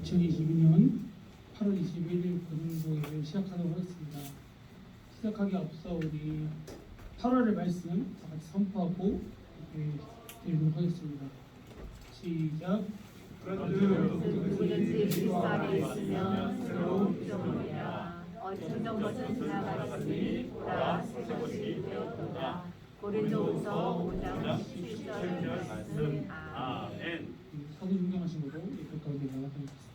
2022년 8월 21일 고등교회를 시작하도록 하겠습니다. 시작하기 앞서 우리 8월의 말씀 다 같이 선포하고 드리도록 하겠습니다. 시작. 누구든지 그리스도 안에 있으면 새로운 구조물이라 어쩌던 것은 지나갔으니 보라 새 것이 되었도다. 고린도후서 5장 17절 말씀. 아멘. 사도 존경하신 거로 예배 가운데 나가겠습니다.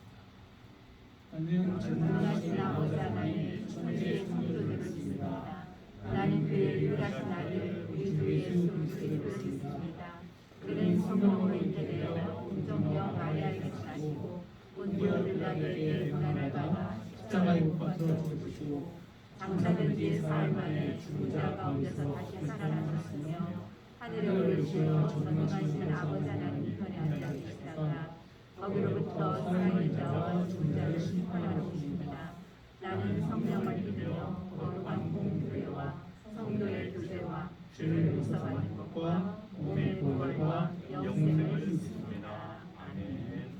나는 전능하신 아버지 하나님 존재의 성도를 믿습니다. 나는 그의 유일하신 아들 우리 주 예수 그리스도를 믿습니다. 그는 성령으로 잉태되어 공정녀 마리아에게 나시고 본디오 빌라도에게 고난을 받아 십자가에 못 박혀 죽으시고 장사된 뒤에 사흘 만에 죽은 자 가운데서 다시 살아나셨으며 하늘에 올리시어 전능하신 아버지 하나님 편에 앉아 계시다가 거기로부터 살아있는 자와 죽은 자를 심판하러 오십니다. 나는 성령을 믿으며 거룩한 공교회와 성도의 교제와 죄를 용서받는 것과 몸의 부활과 영생을 믿습니다. 아멘.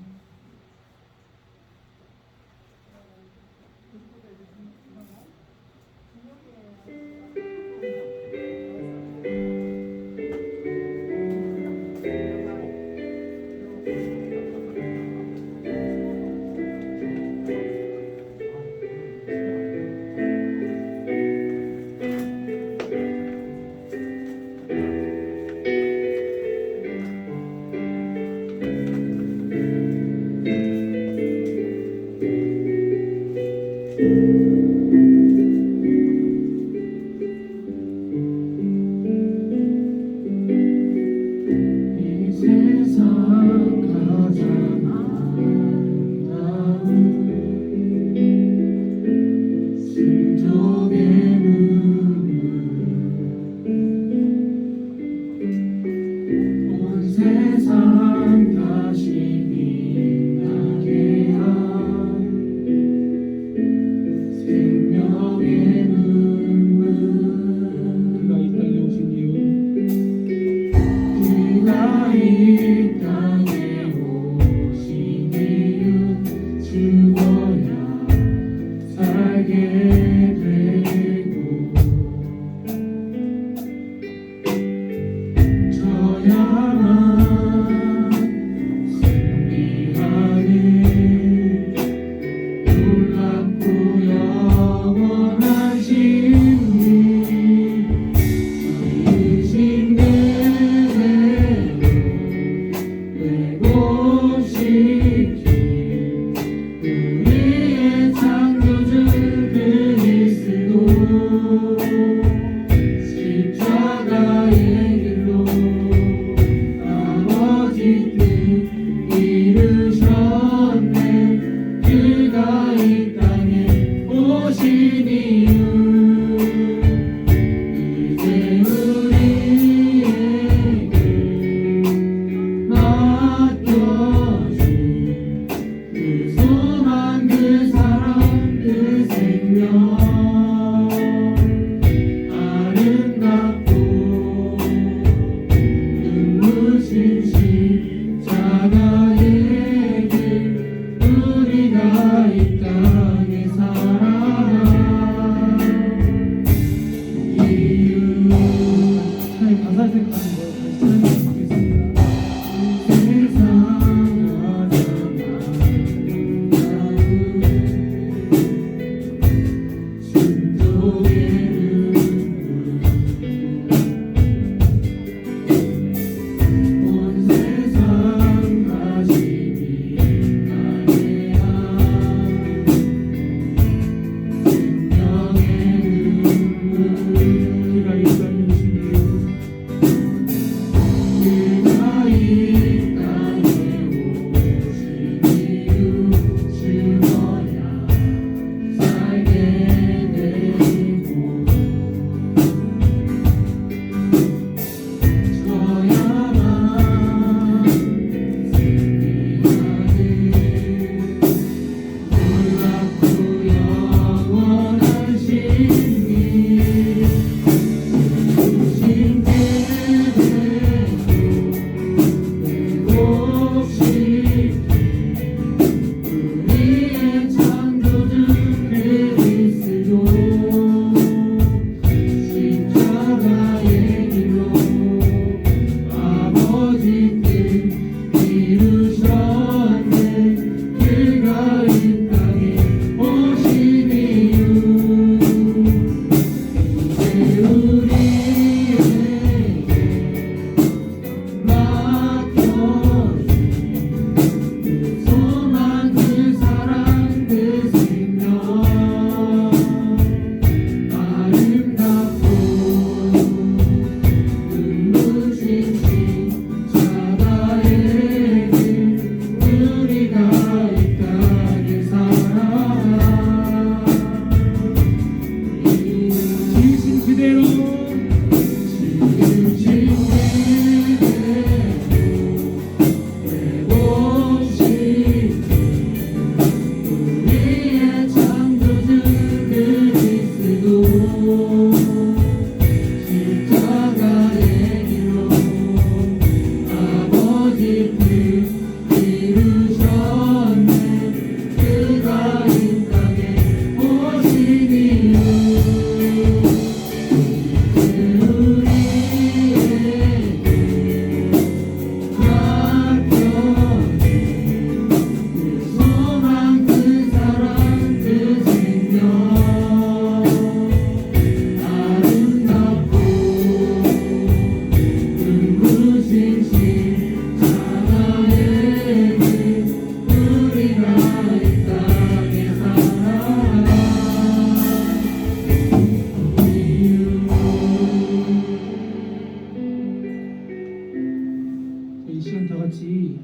이 시간 다 같이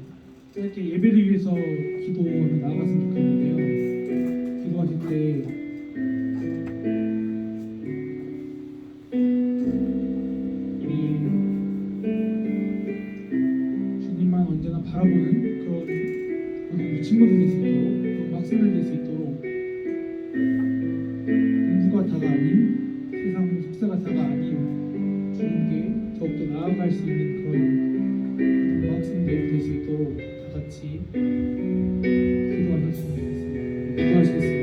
짧게 예배를 위해서 기도하며 나아갔으면 좋겠는데요. 기도하실 때 우리 주님만 언제나 바라보는 그런 우리 친구들 될 수 있도록, 그리고 학생들 될 수 있도록 공부가 다가 아닌, 세상 속세가 다가 아닌 주님께 더욱더 나아갈 수 있는 그런 학생들이 될 수 있도록 다 같이 기도하셨으면 좋겠습니다. 기도하시겠습니다.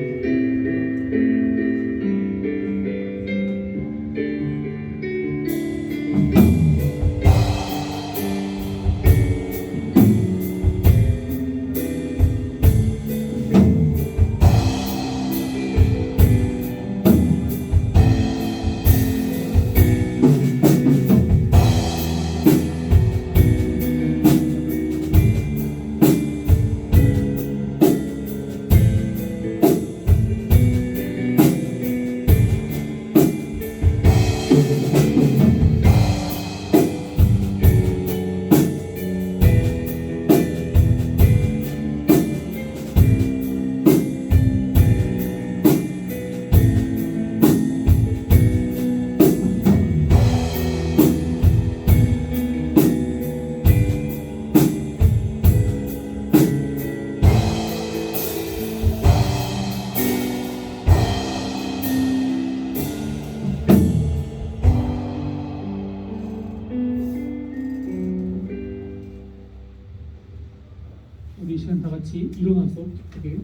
우리 이 시간 다 같이 일어나서 기쁘게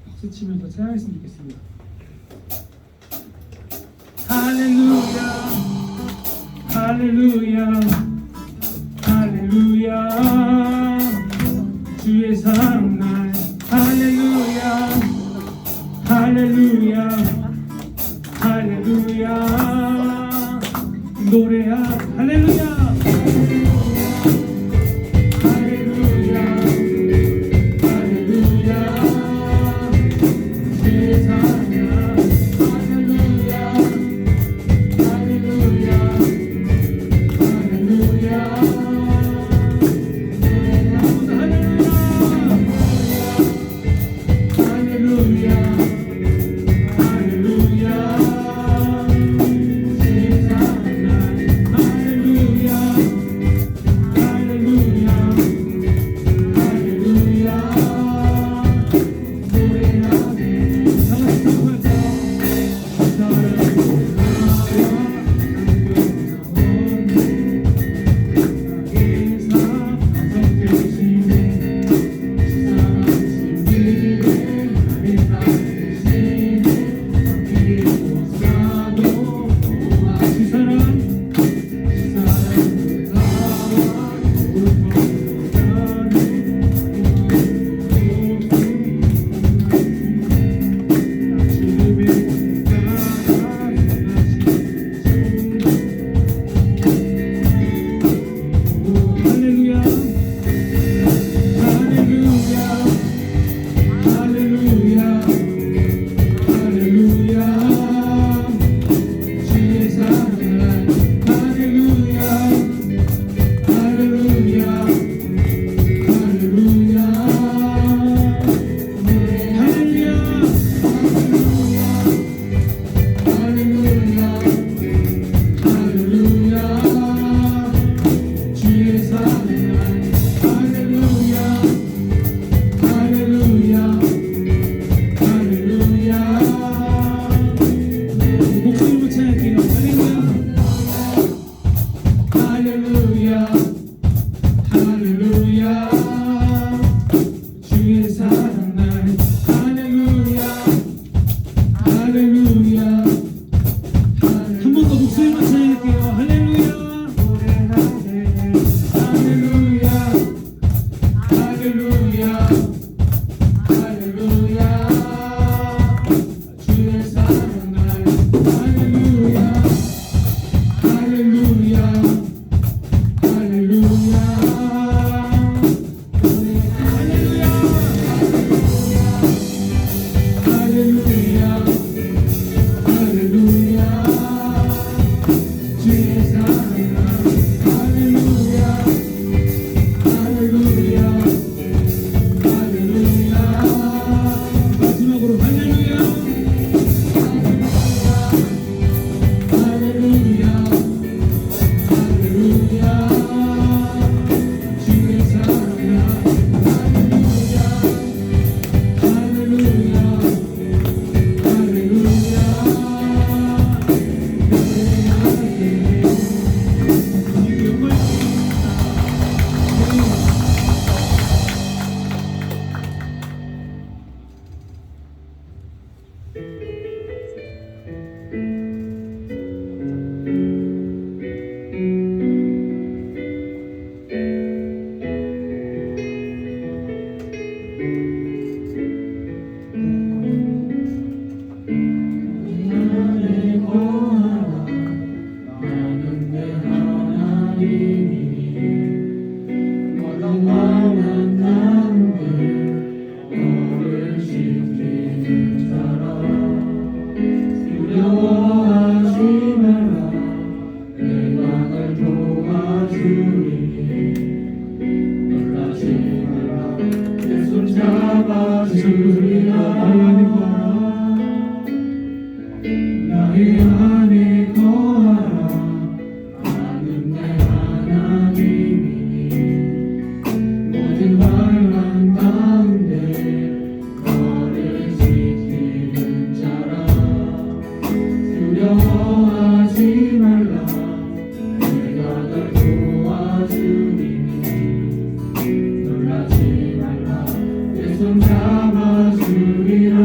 박수 치면서 찬양했으면 좋겠습니다. 할렐루야, 할렐루야, 할렐루야, 주의 사랑 날 할렐루야, 할렐루야, 할렐루야, 노래야 할렐루야. 할렐루야. 마지막으로 할렐루야. 할렐루야. 할렐루야. 주의 사랑이야. 할렐루야. 할렐루야. 할렐루야. 영광. 안에 거하라 나는 내 하나님이니 모든 말만 나는데 너를 지키는 자라 두려워하지 말라 내가 널 도와주리니 놀라지 말라 내 손 잡아주리라 나의 안에 거하라 나는 내 하나님이니 모든 환난 가운데 너를 지키는 자라 두려워하지 말라 내가 널 도와주리니 놀라지 말라 내 손 잡아주리라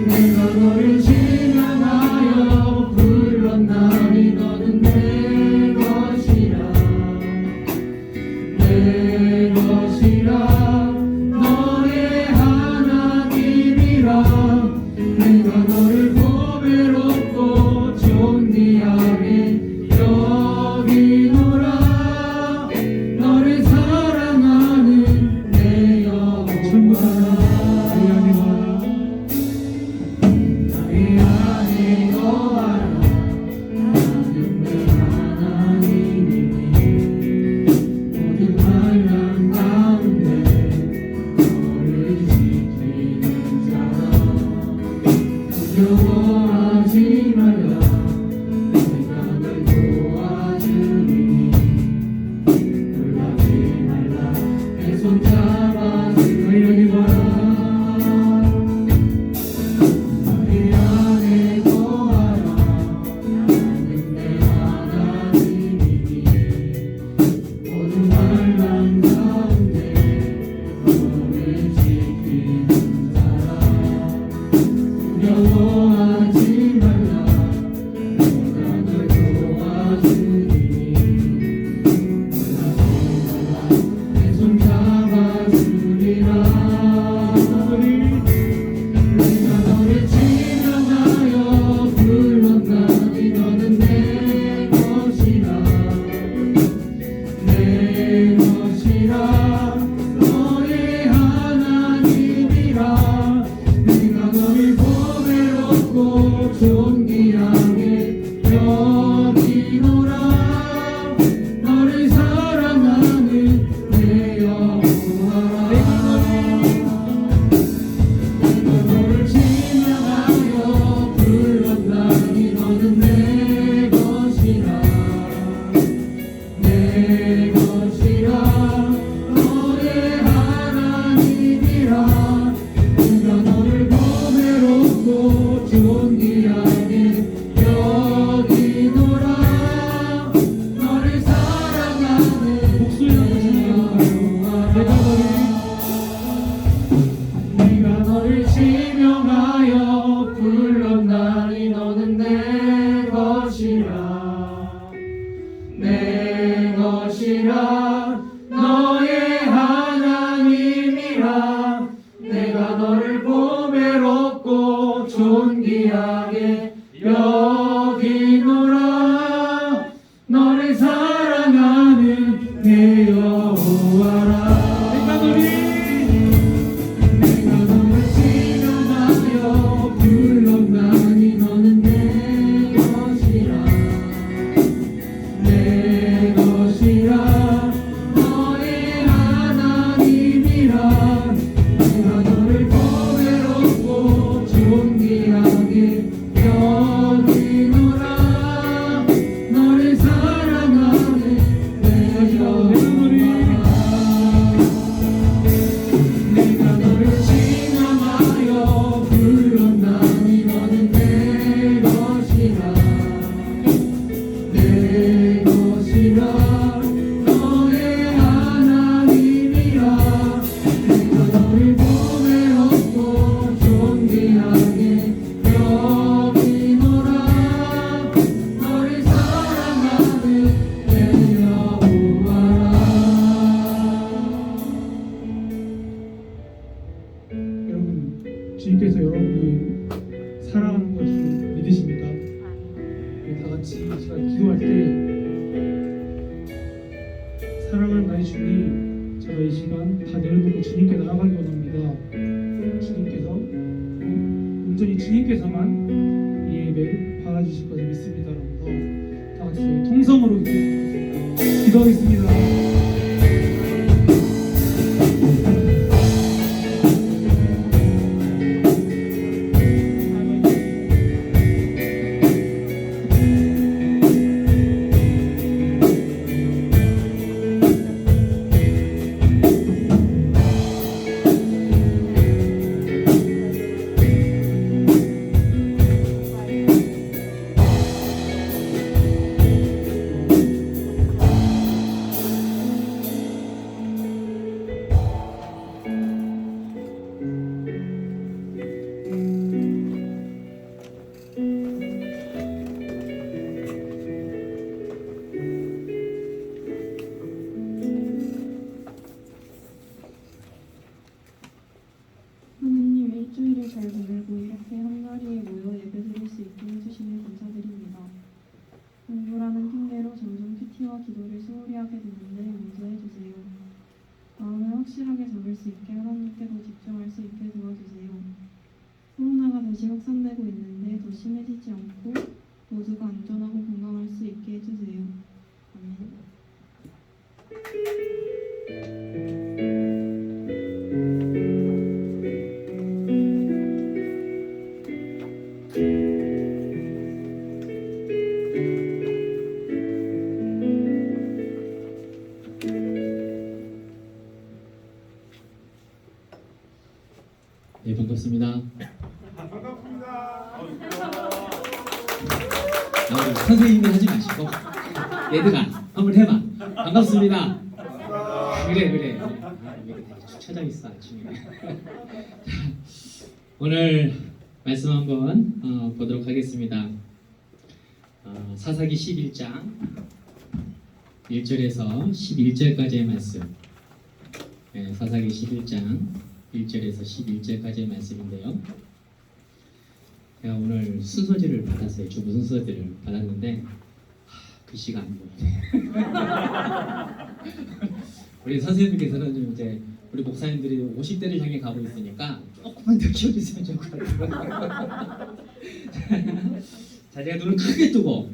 내가 너를 지명하여 불렀나니 너는 내 것이라 내 것이라 너의 하나님이라 내가 너를 보배롭고 존귀하게 여기노라 너를 사랑하는 내 여호와라 나의 안에 거하라 나는 내 하나님이니 모든 환난 가운데 너를 지키는 자라 두려워하지 말라 내가 널 도와주리니 놀라지 말라 내 손 잡아주리니 나의 안에 거하라 나는 내 하나님이니 모든 환난 가운데 너를 지키는 자라 두려워하지 말라 내가 널 도와주리니 놀라지 말라 내 손 잡아주리라 내가 너를 지명하여 불렀나니 너는 내 것이라 내 것이라 너의 하나님이라 내가 너를 보배롭고 존귀하게 여기노라 너를 사랑하는 내 여호와라 내가 너를 지명하여 불렀나니 너는 내 것이라 내 것이라 너의 하나님이라 내가 너를 보배롭고 존귀하게 여기노라 제가 기도할 때 사랑하는 나의 주님, 제가 이 시간 다 내려놓고 주님께 나아가기 원합니다. 주님께서 온전히 주님께서만 이 예배 받아주실 것을 믿습니다. 라면서 다 같이 통성으로 기도하겠습니다. 하느님, 일주일을 잘 보내고 이렇게 한자리에 모여 예배드릴 수 있게 해주시니 감사드립니다. 공부라는 핑계로 점점 큐티와 기도를 소홀히 하게 되는데 용서해주세요. 마음을 확실하게 잡을 수 있게 하나님께 더 집중할 수 있게 도와주세요. 코로나가 다시 확산되고 있는데 더 심해지지 않고 모두가 안전하고 건강할 수 있게 해주세요. 아멘. 네, 반갑습니다. 우리 선생님이 하지 마시고 얘들아 한번 해봐. 반갑습니다. 그래. 주차장 있어 아침에. 오늘 말씀 한번 보도록 하겠습니다. 사사기 11장 1절에서 11절까지의 말씀. 네, 사사기 11장 1절에서 11절까지의 말씀인데요. 제가 오늘 순서지를 받았어요. 주부 순서지를 받았는데 글씨가 안 보이네. 우리 선생님께서는 좀 이제 우리 목사님들이 50대를 향해 가고 있으니까 조금만 더 키워주시면 좋을 것 같아요. 자, 제가 눈을 크게 뜨고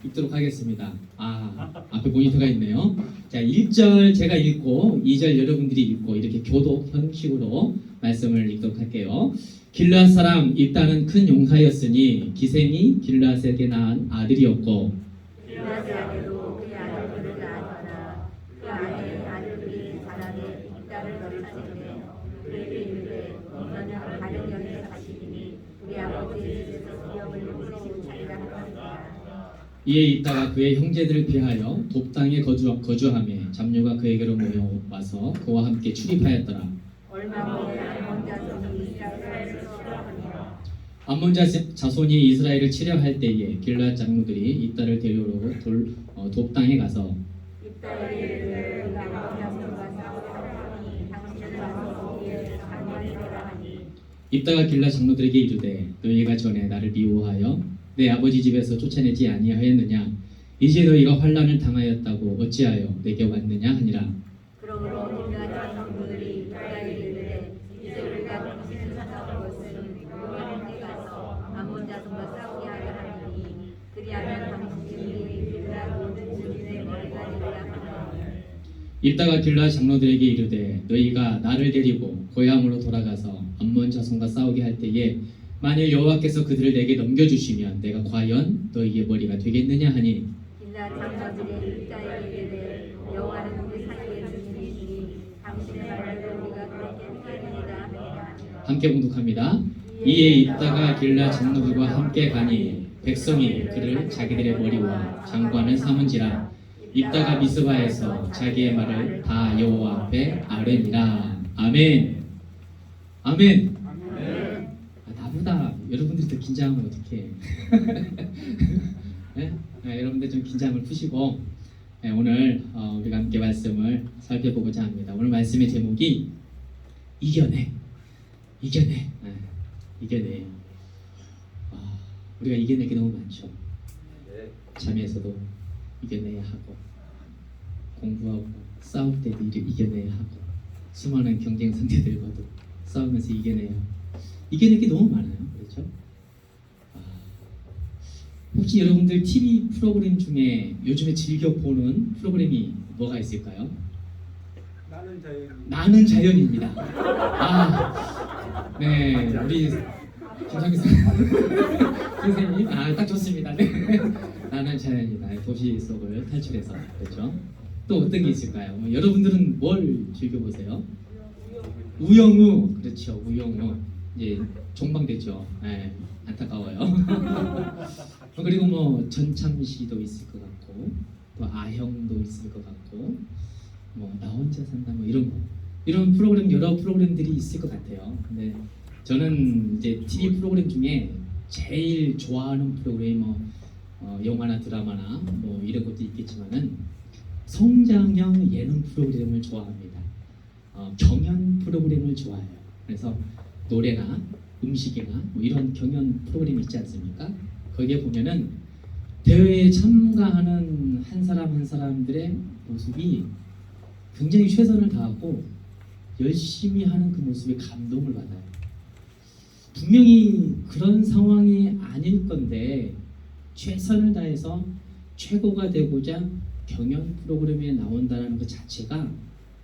읽도록 하겠습니다. 앞에 모니터가 있네요. 자, 1절 제가 읽고 2절 여러분들이 읽고 이렇게 교독 형식으로 말씀을 읽도록 할게요. 길앗 사람 입다는 큰 용사였으니 기생이 길앗에게 낳은 아들이었고 길앗의 아들도 그의 아들들을 낳았으나 그 아내의 아들들이 자라되 입다를 쫓아내며 그에게 이르되 너는 다른 영에서 가시리니 우리 아버지의 집에서 기업을 물으시고 자리라 하였습니다. 이에 있다가 그의 형제들을 피하여 돕당에 거주하며 잡류가 그에게로 모여와서 그와 함께 출입하였더라. 얼마 후에 암몬 자손이 이스라엘을 치러하니라. 암몬 자손이 이스라엘을 치려할 때에 길앗 장로들이 입다를 데려오고 돕당에 가서 입다에게 이르되 암몬 자손과 싸우니 당신은 와서 우리에게서 한마디 되라 하니 입다가 길앗 장로들에게 이르되 너희가 전에 나를 미워하여 내 아버지 집에서 쫓아내지 아니하였느냐 이제 너희가 환난을 당하였다고 어찌하여 내게 왔느냐 하니라. 그러므로 길앗 장로들이 입다에게 이르되 이제 우리가 당신을 찾아온 것은 우리가 함께 가서 암몬 자손과 싸우게 하려 하니 그리하면 당신이 길앗 모든 주민의 머리가 되리라 하니 입다가 길앗 장로들에게 이르되 너희가 나를 데리고 고향으로 돌아가서 암몬 자손과 싸우게 할 때에 만일 여호와께서 그들을 내게 넘겨주시면 내가 과연 너희의 머리가 되겠느냐 하니 길앗 장로들이 입다에게 이르되 여호와는 우리 사이의 주님이시니 당신의 말대로 우리가 그렇게 행하리이다 하니라. 함께 봉독합니다. 이에 입다가 길앗 장로들과 함께 가니 백성이 그를 자기들의 머리와 장관을 삼은지라. 입다가 미스바에서 자기의 말을 다 여호와 앞에 아뢰니라. 아멘. 아멘. 나보다 여러분들이 더 긴장하면 어떡해. 네? 여러분들 좀 긴장을 푸시고 오늘 우리가 함께 말씀을 살펴보고자 합니다. 오늘 말씀의 제목이 이겨내. 이겨내. 우리가 이겨낼 게 너무 많죠. 잠에서도 이겨내야 하고 공부하고 싸울 때도 이겨내야 하고 수많은 경쟁 상대들과도 싸우면서 이겨내야 하고 이겨낼 게 너무 많아요. 그렇죠? 혹시 여러분들 TV 프로그램 중에 요즘에 즐겨 보는 프로그램이 뭐가 있을까요? 나는 자연입니다. 네, 우리 김상규 선생님, 딱 좋습니다. 네, 나는 자연이다. 도시 속을 탈출해서 그렇죠. 또 어떤 게 있을까요? 여러분들은 뭘 즐겨 보세요? 우영우, 그렇죠. 우영우 이제 종방됐죠. 네, 안타까워요. 그리고 뭐 전참시도 있을 것 같고 또 아형도 있을 것 같고 뭐 나 혼자 산다 뭐 이런 프로그램 여러 프로그램들이 있을 것 같아요. 근데 저는 이제 TV 프로그램 중에 제일 좋아하는 프로그램이 뭐 영화나 드라마나 뭐 이런 것도 있겠지만은 성장형 예능 프로그램을 좋아합니다. 경연 프로그램을 좋아해요. 그래서 노래나 음식이나 뭐 이런 경연 프로그램 있지 않습니까? 거기에 보면은 대회에 참가하는 한 사람 한 사람들의 모습이 굉장히 최선을 다하고 열심히 하는 그 모습에 감동을 받아요. 분명히 그런 상황이 아닐 건데 최선을 다해서 최고가 되고자 경연 프로그램에 나온다는 것 자체가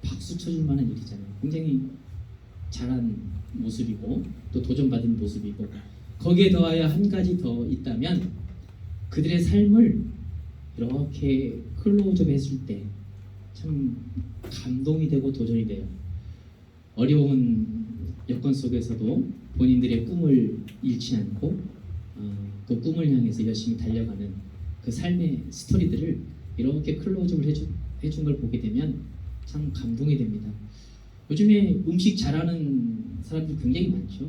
박수 쳐줄 만한 일이잖아요. 굉장히 잘한 모습이고 또 도전받은 모습이고 거기에 더하여 한 가지 더 있다면 그들의 삶을 이렇게 클로즈업 했을 때 참 감동이 되고 도전이 돼요. 어려운 여건 속에서도 본인들의 꿈을 잃지 않고 그 꿈을 향해서 열심히 달려가는 그 삶의 스토리들을 이렇게 클로즈업을 해준 걸 보게 되면 참 감동이 됩니다. 요즘에 음식 잘하는 사람들이 굉장히 많죠.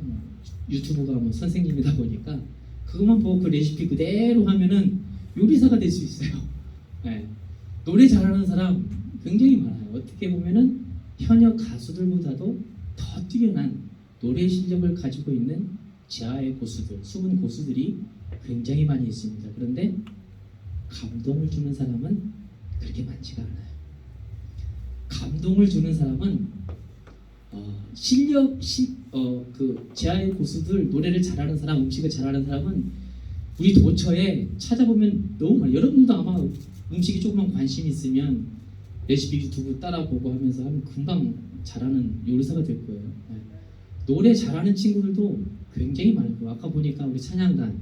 유튜브가 뭐 선생님이다 보니까 그것만 보고 그 레시피 그대로 하면은 요리사가 될 수 있어요. 네. 노래 잘하는 사람 굉장히 많아요. 어떻게 보면은 현역 가수들보다도 더 뛰어난 노래 실력을 가지고 있는 재화의 고수들, 숨은 고수들이 굉장히 많이 있습니다. 그런데 감동을 주는 사람은 그렇게 많지가 않아요. 감동을 주는 사람은 그 재화의 고수들, 노래를 잘하는 사람, 음식을 잘하는 사람은 우리 도처에 찾아보면 너무 많아요. 여러분도 아마 음식이 조금만 관심 있으면 레시피 유튜브 따라보고 하면서 하면 금방 잘하는 요리사가 될 거예요. 네. 노래 잘하는 친구들도 굉장히 많을 거예요. 아까 보니까 우리 찬양단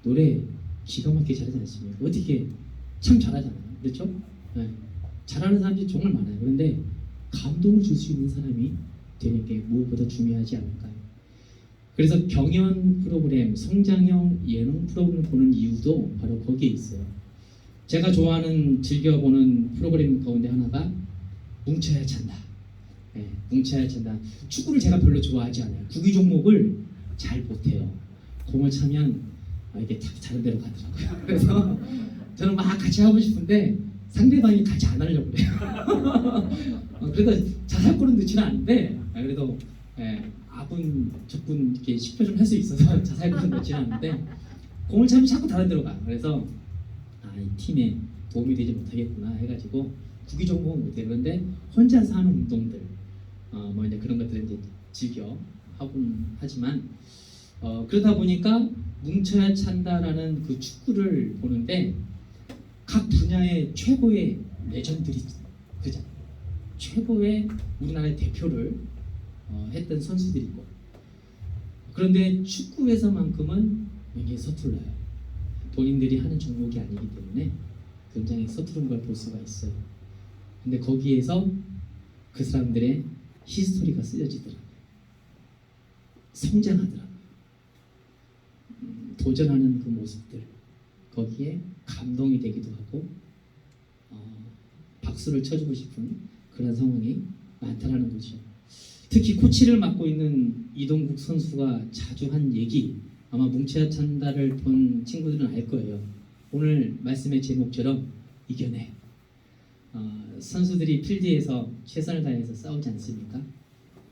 노래 기가 막히게 잘하지 않습니까? 어떻게 참 잘하잖아요. 그렇죠? 네. 잘하는 사람들이 정말 많아요. 그런데 감동을 줄 수 있는 사람이 되는 게 무엇보다 중요하지 않을까요? 그래서 경연 프로그램, 성장형 예능 프로그램을 보는 이유도 바로 거기에 있어요. 제가 좋아하는 즐겨보는 프로그램 가운데 하나가 뭉쳐야 찬다. 네, 뭉쳐야 찬다. 축구를 제가 별로 좋아하지 않아요. 구기 종목을 잘 못해요. 공을 차면 이게 다른 데로 가더라고요. 그래서 저는 막 같이 하고 싶은데 상대방이 같이 안 하려고 그래요. 그래서 자살골은 넣지는 않는데 그래도 아군 적군 이렇게 식별 좀 할 수 있어서 자살골은 넣지는 않는데 공을 차면 자꾸 다른 데로 가. 그래서 이 팀에 도움이 되지 못하겠구나 해가지고 구기 종목은 못해. 그런데 혼자서 하는 운동들 뭐 이제 그런 것들을 이제 즐겨 하곤 하지만 그러다 보니까 뭉쳐야 찬다라는 그 축구를 보는데 각 분야의 최고의 레전드들이 그죠? 최고의 우리나라의 대표를 했던 선수들이고 그런데 축구에서만큼은 굉장히 서툴러요. 본인들이 하는 종목이 아니기 때문에 굉장히 서투른 걸 볼 수가 있어요. 근데 거기에서 그 사람들의 히스토리가 쓰여지더라고요. 성장하더라고요. 도전하는 그 모습들 거기에 감동이 되기도 하고 박수를 쳐주고 싶은 그런 상황이 많다라는 거죠. 특히 코치를 맡고 있는 이동국 선수가 자주 한 얘기 아마 뭉쳐야 찬다를 본 친구들은 알 거예요. 오늘 말씀의 제목처럼 이겨내. 선수들이 필드에서 최선을 다해서 싸우지 않습니까?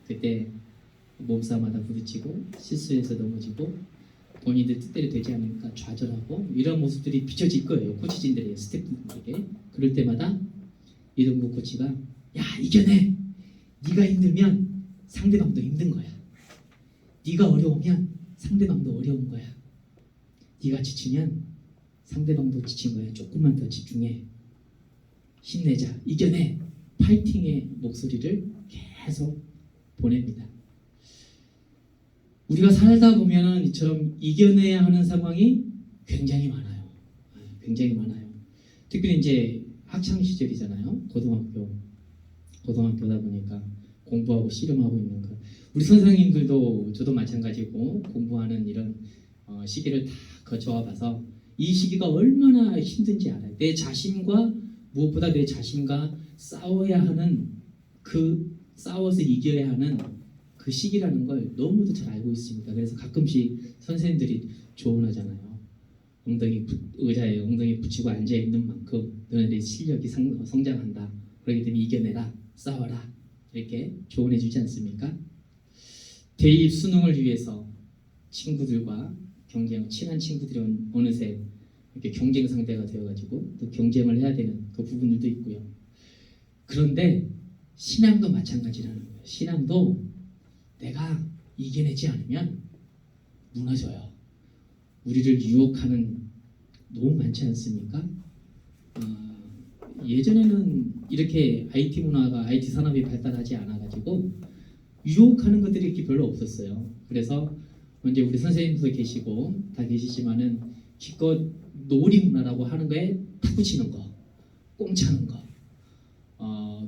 그때 몸싸움하다 부딪히고 실수해서 넘어지고 본인들 뜻대로 되지 않으니까 좌절하고 이런 모습들이 비춰질 거예요. 코치진들의 스태프분들에게. 그럴 때마다 이동국 코치가 야 이겨내. 네가 힘들면 상대방도 힘든 거야. 네가 어려우면 상대방도 어려운 거야. 네가 지치면 상대방도 지친 거야. 조금만 더 집중해. 힘내자. 이겨내. 파이팅의 목소리를 계속 보냅니다. 우리가 살다 보면은 이처럼 이겨내야 하는 상황이 굉장히 많아요. 굉장히 많아요. 특별히 이제 학창 시절이잖아요. 고등학교다 보니까 공부하고 씨름하고 있는 거. 우리 선생님들도 저도 마찬가지고 공부하는 이런 시기를 다 거쳐와 봐서 이 시기가 얼마나 힘든지 알아요. 내 자신과 무엇보다 내 자신과 싸워야 하는 싸워서 이겨야 하는 그 시기라는 걸 너무도 잘 알고 있습니다. 그래서 가끔씩 선생님들이 조언하잖아요. 의자에 엉덩이 붙이고 앉아 있는 만큼 너네들의 실력이 성장한다. 그렇기 때문에 이겨내라, 싸워라 이렇게 조언해주지 않습니까? 대입 수능을 위해서 친구들과 친한 친구들이 어느새 이렇게 경쟁 상대가 되어가지고 또 경쟁을 해야 되는 그 부분들도 있고요. 그런데 신앙도 마찬가지라는 거예요. 신앙도 내가 이겨내지 않으면 무너져요. 우리를 유혹하는 너무 많지 않습니까? 예전에는 이렇게 IT 문화가 IT 산업이 발달하지 않아가지고 유혹하는 것들이 이렇게 별로 없었어요. 그래서 이제 우리 선생님도 계시고 다 계시지만은 기껏 놀이 문화라고 하는 거에 탁구치는 거, 꽁차는 거.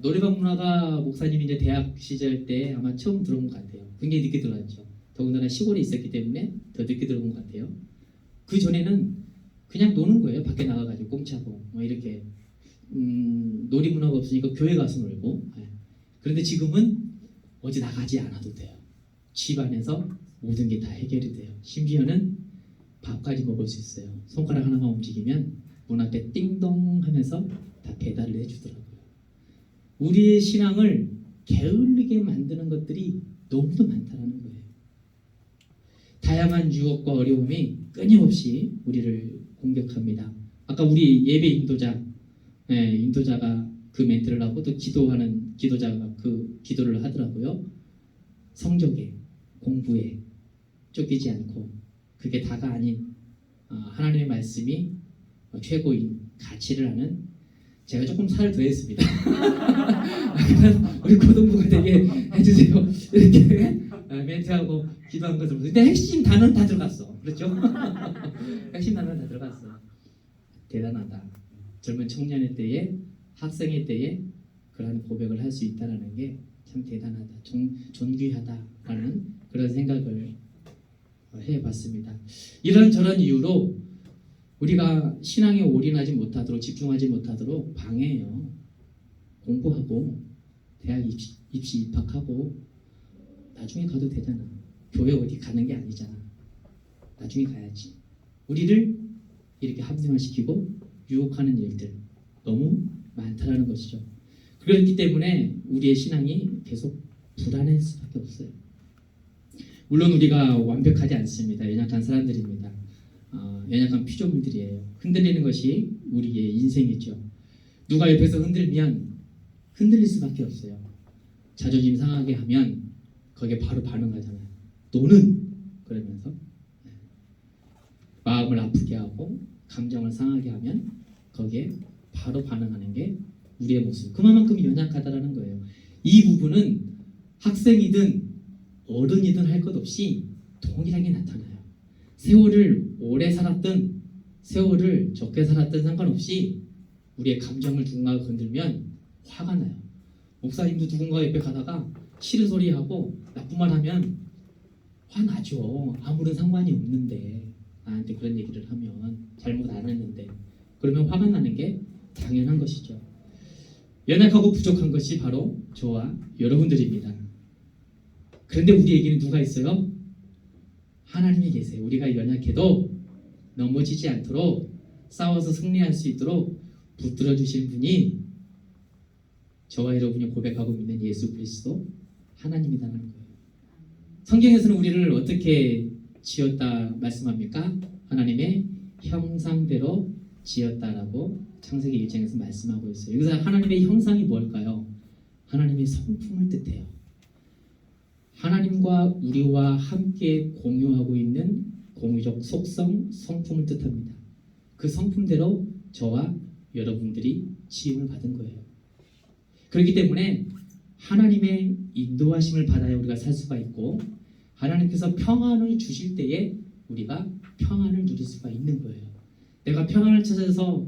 노래방 문화가 목사님이 이제 대학 시절 때 아마 처음 들어온 것 같아요. 굉장히 늦게 들어왔죠. 더군다나 시골에 있었기 때문에 더 늦게 들어온 것 같아요. 그 전에는 그냥 노는 거예요. 밖에 나가가지고 꽁차고 뭐 이렇게 놀이 문화가 없으니까 교회 가서 놀고. 그런데 지금은 어디 나가지 않아도 돼요. 집 안에서 모든 게 다 해결이 돼요. 심지어는 밥까지 먹을 수 있어요. 손가락 하나만 움직이면 문 앞에 띵동 하면서 다 배달을 해주더라고요. 우리의 신앙을 게을르게 만드는 것들이 너무도 많다는 거예요. 다양한 유혹과 어려움이 끊임없이 우리를 공격합니다. 아까 우리 예배 인도자가 그 멘트를 하고 또 기도하는 기도자가 그 기도를 하더라고요. 성적에, 공부에 쫓기지 않고 그게 다가 아닌 하나님의 말씀이 최고인 가치를 아는 제가 조금 살을 더했습니다. 우리 고등부가 되게 해주세요. 이렇게 멘트하고 기도한 것을 보고 근데 핵심 단어는 다 들어갔어. 그렇죠? 핵심 단어는 다 들어갔어. 대단하다. 젊은 청년의 때에 학생의 때에 그러한 고백을 할 수 있다는 게 참 대단하다. 존귀하다라는 그런 생각을 해봤습니다. 이런저런 이유로 우리가 신앙에 올인하지 못하도록 집중하지 못하도록 방해해요. 공부하고 대학 입시 입학하고 나중에 가도 되잖아. 교회 어디 가는 게 아니잖아. 나중에 가야지. 우리를 이렇게 합리화시키고 유혹하는 일들 너무 많다라는 것이죠. 그렇기 때문에 우리의 신앙이 계속 불안할 수밖에 없어요. 물론 우리가 완벽하지 않습니다. 연약한 사람들입니다. 연약한 피조물들이에요. 흔들리는 것이 우리의 인생이죠. 누가 옆에서 흔들면 흔들릴 수밖에 없어요. 자존심 상하게 하면 거기에 바로 반응하잖아요. 너는 그러면서 마음을 아프게 하고 감정을 상하게 하면 거기에 바로 반응하는 게 우리의 모습. 그만큼 연약하다라는 거예요. 이 부분은 학생이든 어른이든 할 것 없이 동일하게 나타나요. 세월을 오래 살았든 세월을 적게 살았든 상관없이 우리의 감정을 누군가가 건들면 화가 나요. 목사님도 누군가 옆에 가다가 싫은 소리 하고 나쁜 말 하면 화나죠. 아무런 상관이 없는데 나한테 그런 얘기를 하면 잘못 안 했는데 그러면 화가 나는 게 당연한 것이죠. 연약하고 부족한 것이 바로 저와 여러분들입니다. 그런데 우리에게는 누가 있어요? 하나님이 계세요. 우리가 연약해도 넘어지지 않도록 싸워서 승리할 수 있도록 붙들어 주신 분이 저와 여러분이 고백하고 믿는 예수 그리스도 하나님이라는 거예요. 성경에서는 우리를 어떻게 지었다 말씀합니까? 하나님의 형상대로 지었다라고 창세기 1장에서 말씀하고 있어요. 여기서 하나님의 형상이 뭘까요? 하나님의 성품을 뜻해요. 하나님과 우리와 함께 공유하고 있는 공유적 속성, 성품을 뜻합니다. 그 성품대로 저와 여러분들이 지음을 받은 거예요. 그렇기 때문에 하나님의 인도하심을 받아야 우리가 살 수가 있고, 하나님께서 평안을 주실 때에 우리가 평안을 누릴 수가 있는 거예요. 내가 평안을 찾아서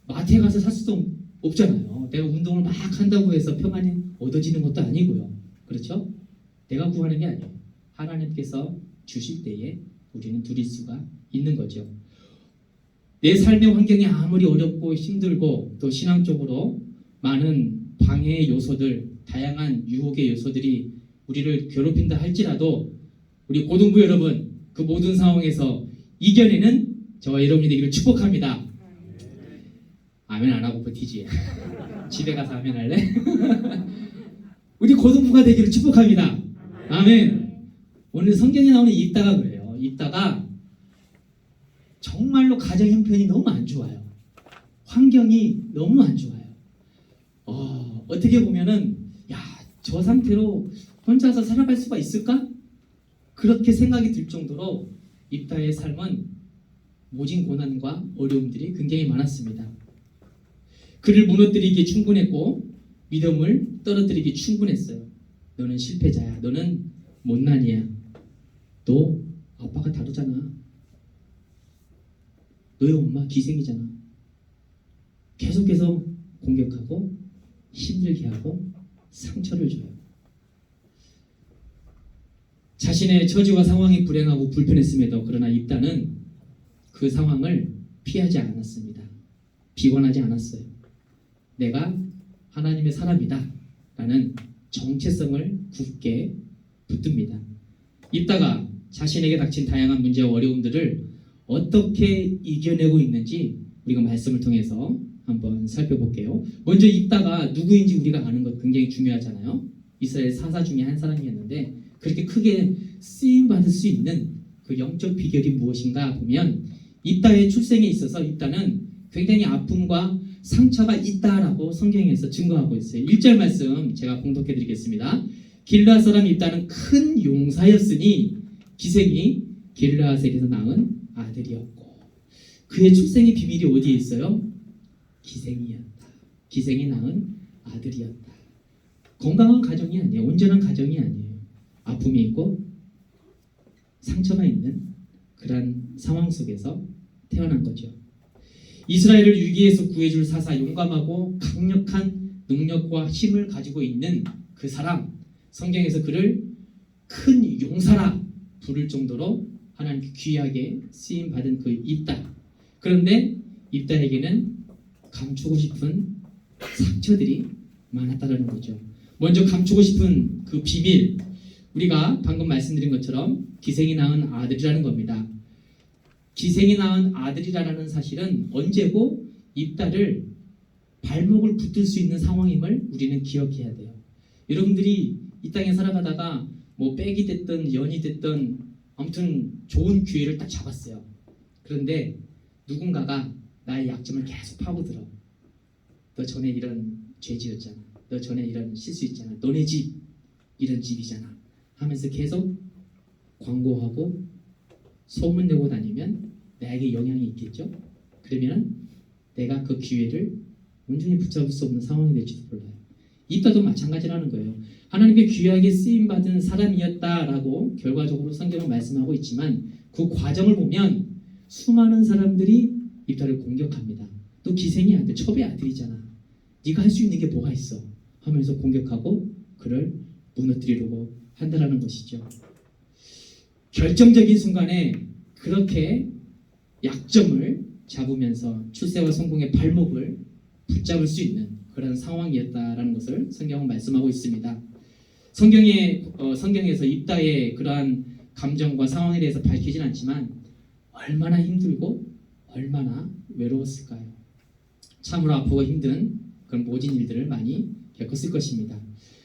마트에 가서 살 수도 없잖아요. 내가 운동을 막 한다고 해서 평안이 얻어지는 것도 아니고요. 그렇죠? 내가 구하는 게 아니에요. 하나님께서 주실 때에 우리는 누릴 수가 있는 거죠. 내 삶의 환경이 아무리 어렵고 힘들고 또 신앙적으로 많은 방해의 요소들, 다양한 유혹의 요소들이 우리를 괴롭힌다 할지라도 우리 고등부 여러분, 그 모든 상황에서 이겨내는 저와 여러분이 되기를 축복합니다. 아멘 안 하고 버티지. 집에 가서 아멘 할래? 우리 고등부가 되기를 축복합니다. 아멘. 오늘 성경에 나오는 입다가 그래요. 입다가 정말로 가정 형편이 너무 안 좋아요. 환경이 너무 안 좋아요. 어떻게 보면은 저 상태로 혼자서 살아갈 수가 있을까? 그렇게 생각이 들 정도로 입다의 삶은 모진 고난과 어려움들이 굉장히 많았습니다. 그를 무너뜨리기에 충분했고 믿음을 떨어뜨리기에 충분했어요. 너는 실패자야. 너는 못난이야. 너 아빠가 다르잖아. 너의 엄마 기생이잖아. 계속해서 공격하고 힘들게 하고 상처를 줘요. 자신의 처지와 상황이 불행하고 불편했음에도 그러나 입다는 그 상황을 피하지 않았습니다. 비관하지 않았어요. 내가 하나님의 사람이다 라는 정체성을 굳게 붙듭니다. 입다가 자신에게 닥친 다양한 문제와 어려움들을 어떻게 이겨내고 있는지 우리가 말씀을 통해서 한번 살펴볼게요. 먼저 입다가 누구인지 우리가 아는 것 굉장히 중요하잖아요. 이스라엘 사사 중에 한 사람이었는데 그렇게 크게 쓰임받을 수 있는 그 영적 비결이 무엇인가 보면 입다의 출생에 있어서 입다는 굉장히 아픔과 상처가 있다라고 성경에서 증거하고 있어요. 1절 말씀 제가 봉독해 드리겠습니다. 길르앗 사람 입다는 큰 용사였으니 기생이 길르앗에게서 낳은 아들이었고, 그의 출생의 비밀이 어디에 있어요? 기생이었다. 기생이 낳은 아들이었다. 건강한 가정이 아니에요. 온전한 가정이 아니에요. 아픔이 있고 상처가 있는 그런 상황 속에서 태어난 거죠. 이스라엘을 위기에서 구해줄 사사, 용감하고 강력한 능력과 힘을 가지고 있는 그 사람, 성경에서 그를 큰 용사라 부를 정도로 하나님께 귀하게 쓰임받은 그 입다. 그런데 입다에게는 감추고 싶은 상처들이 많았다는 거죠. 먼저 감추고 싶은 그 비밀, 우리가 방금 말씀드린 것처럼 기생이 낳은 아들이라는 겁니다. 기생이 낳은 아들이라는 사실은 언제고 입다를 발목을 붙들 수 있는 상황임을 우리는 기억해야 돼요. 여러분들이 이 땅에 살아가다가 뭐 빽이 됐든 연이 됐든 아무튼 좋은 기회를 딱 잡았어요. 그런데 누군가가 나의 약점을 계속 파고들어. 너 전에 이런 죄 지었잖아. 너 전에 이런 실수 있잖아. 너네 집 이런 집이잖아. 하면서 계속 광고하고 소문내고 다니면 나에게 영향이 있겠죠. 그러면 내가 그 기회를 온전히 붙잡을 수 없는 상황이 될지도 몰라요. 입다도 마찬가지라는 거예요. 하나님께 귀하게 쓰임받은 사람이었다라고 결과적으로 성경은 말씀하고 있지만 그 과정을 보면 수많은 사람들이 입다를 공격합니다. 또 기생이 아들, 첩의 아들이잖아. 네가 할 수 있는 게 뭐가 있어? 하면서 공격하고 그를 무너뜨리려고 한다라는 것이죠. 결정적인 순간에 그렇게 약점을 잡으면서 출세와 성공의 발목을 붙잡을 수 있는 그런 상황이었다라는 것을 성경은 말씀하고 있습니다. 성경에서 입다의 그러한 감정과 상황에 대해서 밝히진 않지만 얼마나 힘들고 얼마나 외로웠을까요? 참으로 아프고 힘든 그런 모진 일들을 많이 겪었을 것입니다.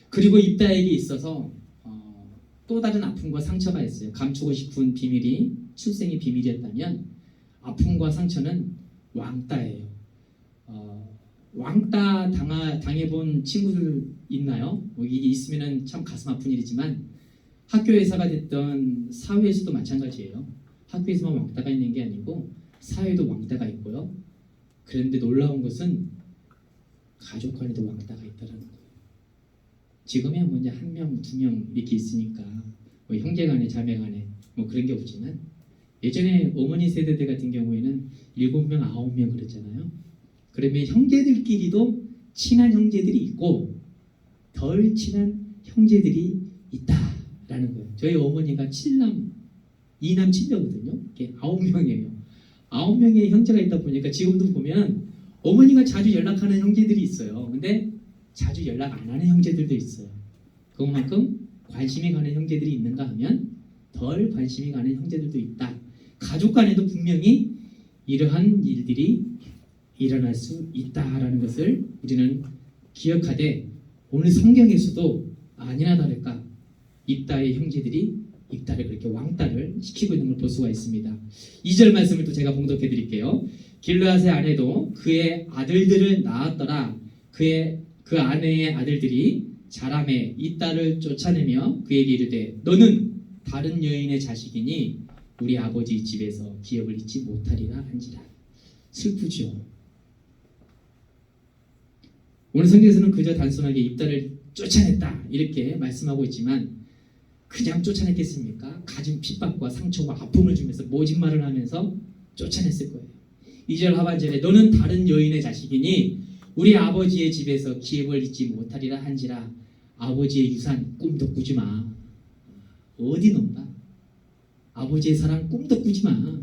그리고 입다에게 있어서 또 다른 아픔과 상처가 있어요. 감추고 싶은 비밀이 출생의 비밀이었다면 아픔과 상처는 왕따예요. 왕따 당해본 친구들 있나요? 뭐 이게 있으면 참 가슴 아픈 일이지만 학교에서가 됐던 사회에서도 마찬가지예요. 학교에서만 왕따가 있는 게 아니고 사회도 왕따가 있고요. 그런데 놀라운 것은 가족 간에도 왕따가 있다는 거예요. 지금이야 먼저 한 명, 두 명 이렇게 있으니까 뭐 형제 간에 자매 간에 뭐 그런 게 없지만 예전에 어머니 세대들 같은 경우에는 7명, 9명 그랬잖아요. 그러면 형제들끼리도 친한 형제들이 있고 덜 친한 형제들이 있다라는 거예요. 저희 어머니가 7남, 2남 7녀거든요. 이게 9명이에요. 9명의 형제가 있다 보니까 지금도 보면 어머니가 자주 연락하는 형제들이 있어요. 근데 자주 연락 안 하는 형제들도 있어요. 그만큼 관심이 가는 형제들이 있는가 하면 덜 관심이 가는 형제들도 있다. 가족 간에도 분명히 이러한 일들이 일어날 수 있다라는 것을 우리는 기억하되 오늘 성경에서도 아니나 다를까 입다의 형제들이 입다를 그렇게 왕따를 시키고 있는 걸 볼 수가 있습니다. 2절 말씀을 또 제가 봉독해 드릴게요. 길르앗의 아내도 그의 아들들을 낳았더라. 그 아내의 아들들이 자람에 입다를 쫓아내며 그에게 이르되 너는 다른 여인의 자식이니 우리 아버지 집에서 기업을 잊지 못하리라 한지라. 슬프죠. 오늘 성경에서는 그저 단순하게 입다를 쫓아냈다 이렇게 말씀하고 있지만 그냥 쫓아냈겠습니까? 가진 핍박과 상처와 아픔을 주면서 모진 말을 하면서 쫓아냈을 거예요. 2절 하반절에 너는 다른 여인의 자식이니 우리 아버지의 집에서 기업을 잊지 못하리라 한지라. 아버지의 유산 꿈도 꾸지 마. 어디 논다? 아버지의 사랑 꿈도 꾸지 마.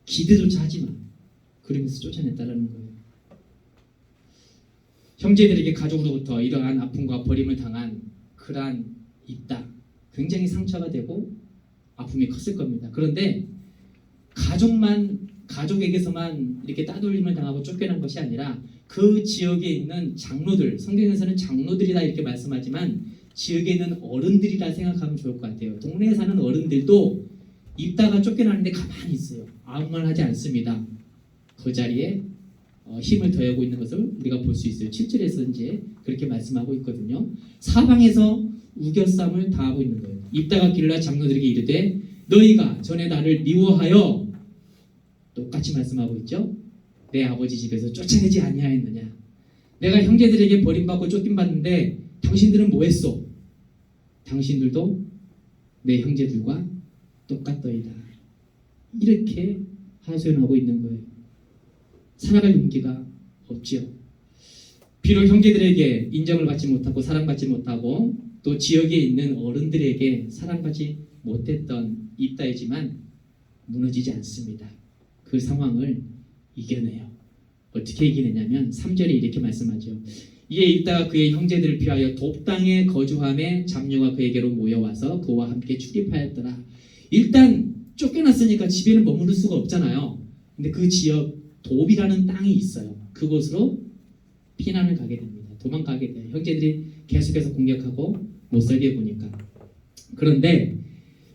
기대조차 하지 마. 그러면서 쫓아냈다라는 거예요. 형제들에게 가족으로부터 이러한 아픔과 버림을 당한 그러한 입다 굉장히 상처가 되고 아픔이 컸을 겁니다. 그런데 가족에게서만 이렇게 따돌림을 당하고 쫓겨난 것이 아니라 그 지역에 있는 장로들, 성경에서는 장로들이다 이렇게 말씀하지만 지역에 있는 어른들이라 생각하면 좋을 것 같아요. 동네에 사는 어른들도 입다가 쫓겨나는데 가만히 있어요. 아무 말 하지 않습니다. 그 자리에 힘을 더하고 있는 것을 우리가 볼 수 있어요. 7절에서 이제 그렇게 말씀하고 있거든요. 사방에서 우겨쌈을 당하고 있는 거예요. 입다가 길라 장로들에게 이르되 너희가 전에 나를 미워하여 똑같이 말씀하고 있죠. 내 아버지 집에서 쫓아내지 아니하였느냐. 내가 형제들에게 버림받고 쫓김받는데 당신들은 뭐했소? 당신들도 내 형제들과 똑같더이다. 이렇게 하소연하고 있는 거예요. 살아갈 용기가 없지요. 비록 형제들에게 인정을 받지 못하고 사랑받지 못하고 또 지역에 있는 어른들에게 사랑받지 못했던 입다이지만 무너지지 않습니다. 그 상황을 이겨내요. 어떻게 이기느냐면 3절에 이렇게 말씀하죠. 이에 입다가 그의 형제들을 피하여 돕당에 거주함에 잡녀가 그에게로 모여와서 그와 함께 출입하였더라. 일단 쫓겨났으니까 집에는 머무를 수가 없잖아요. 근데 그 지역 돕이라는 땅이 있어요. 그곳으로 피난을 가게 됩니다. 도망가게 돼요. 형제들이 계속해서 공격하고 못살게 보니까. 그런데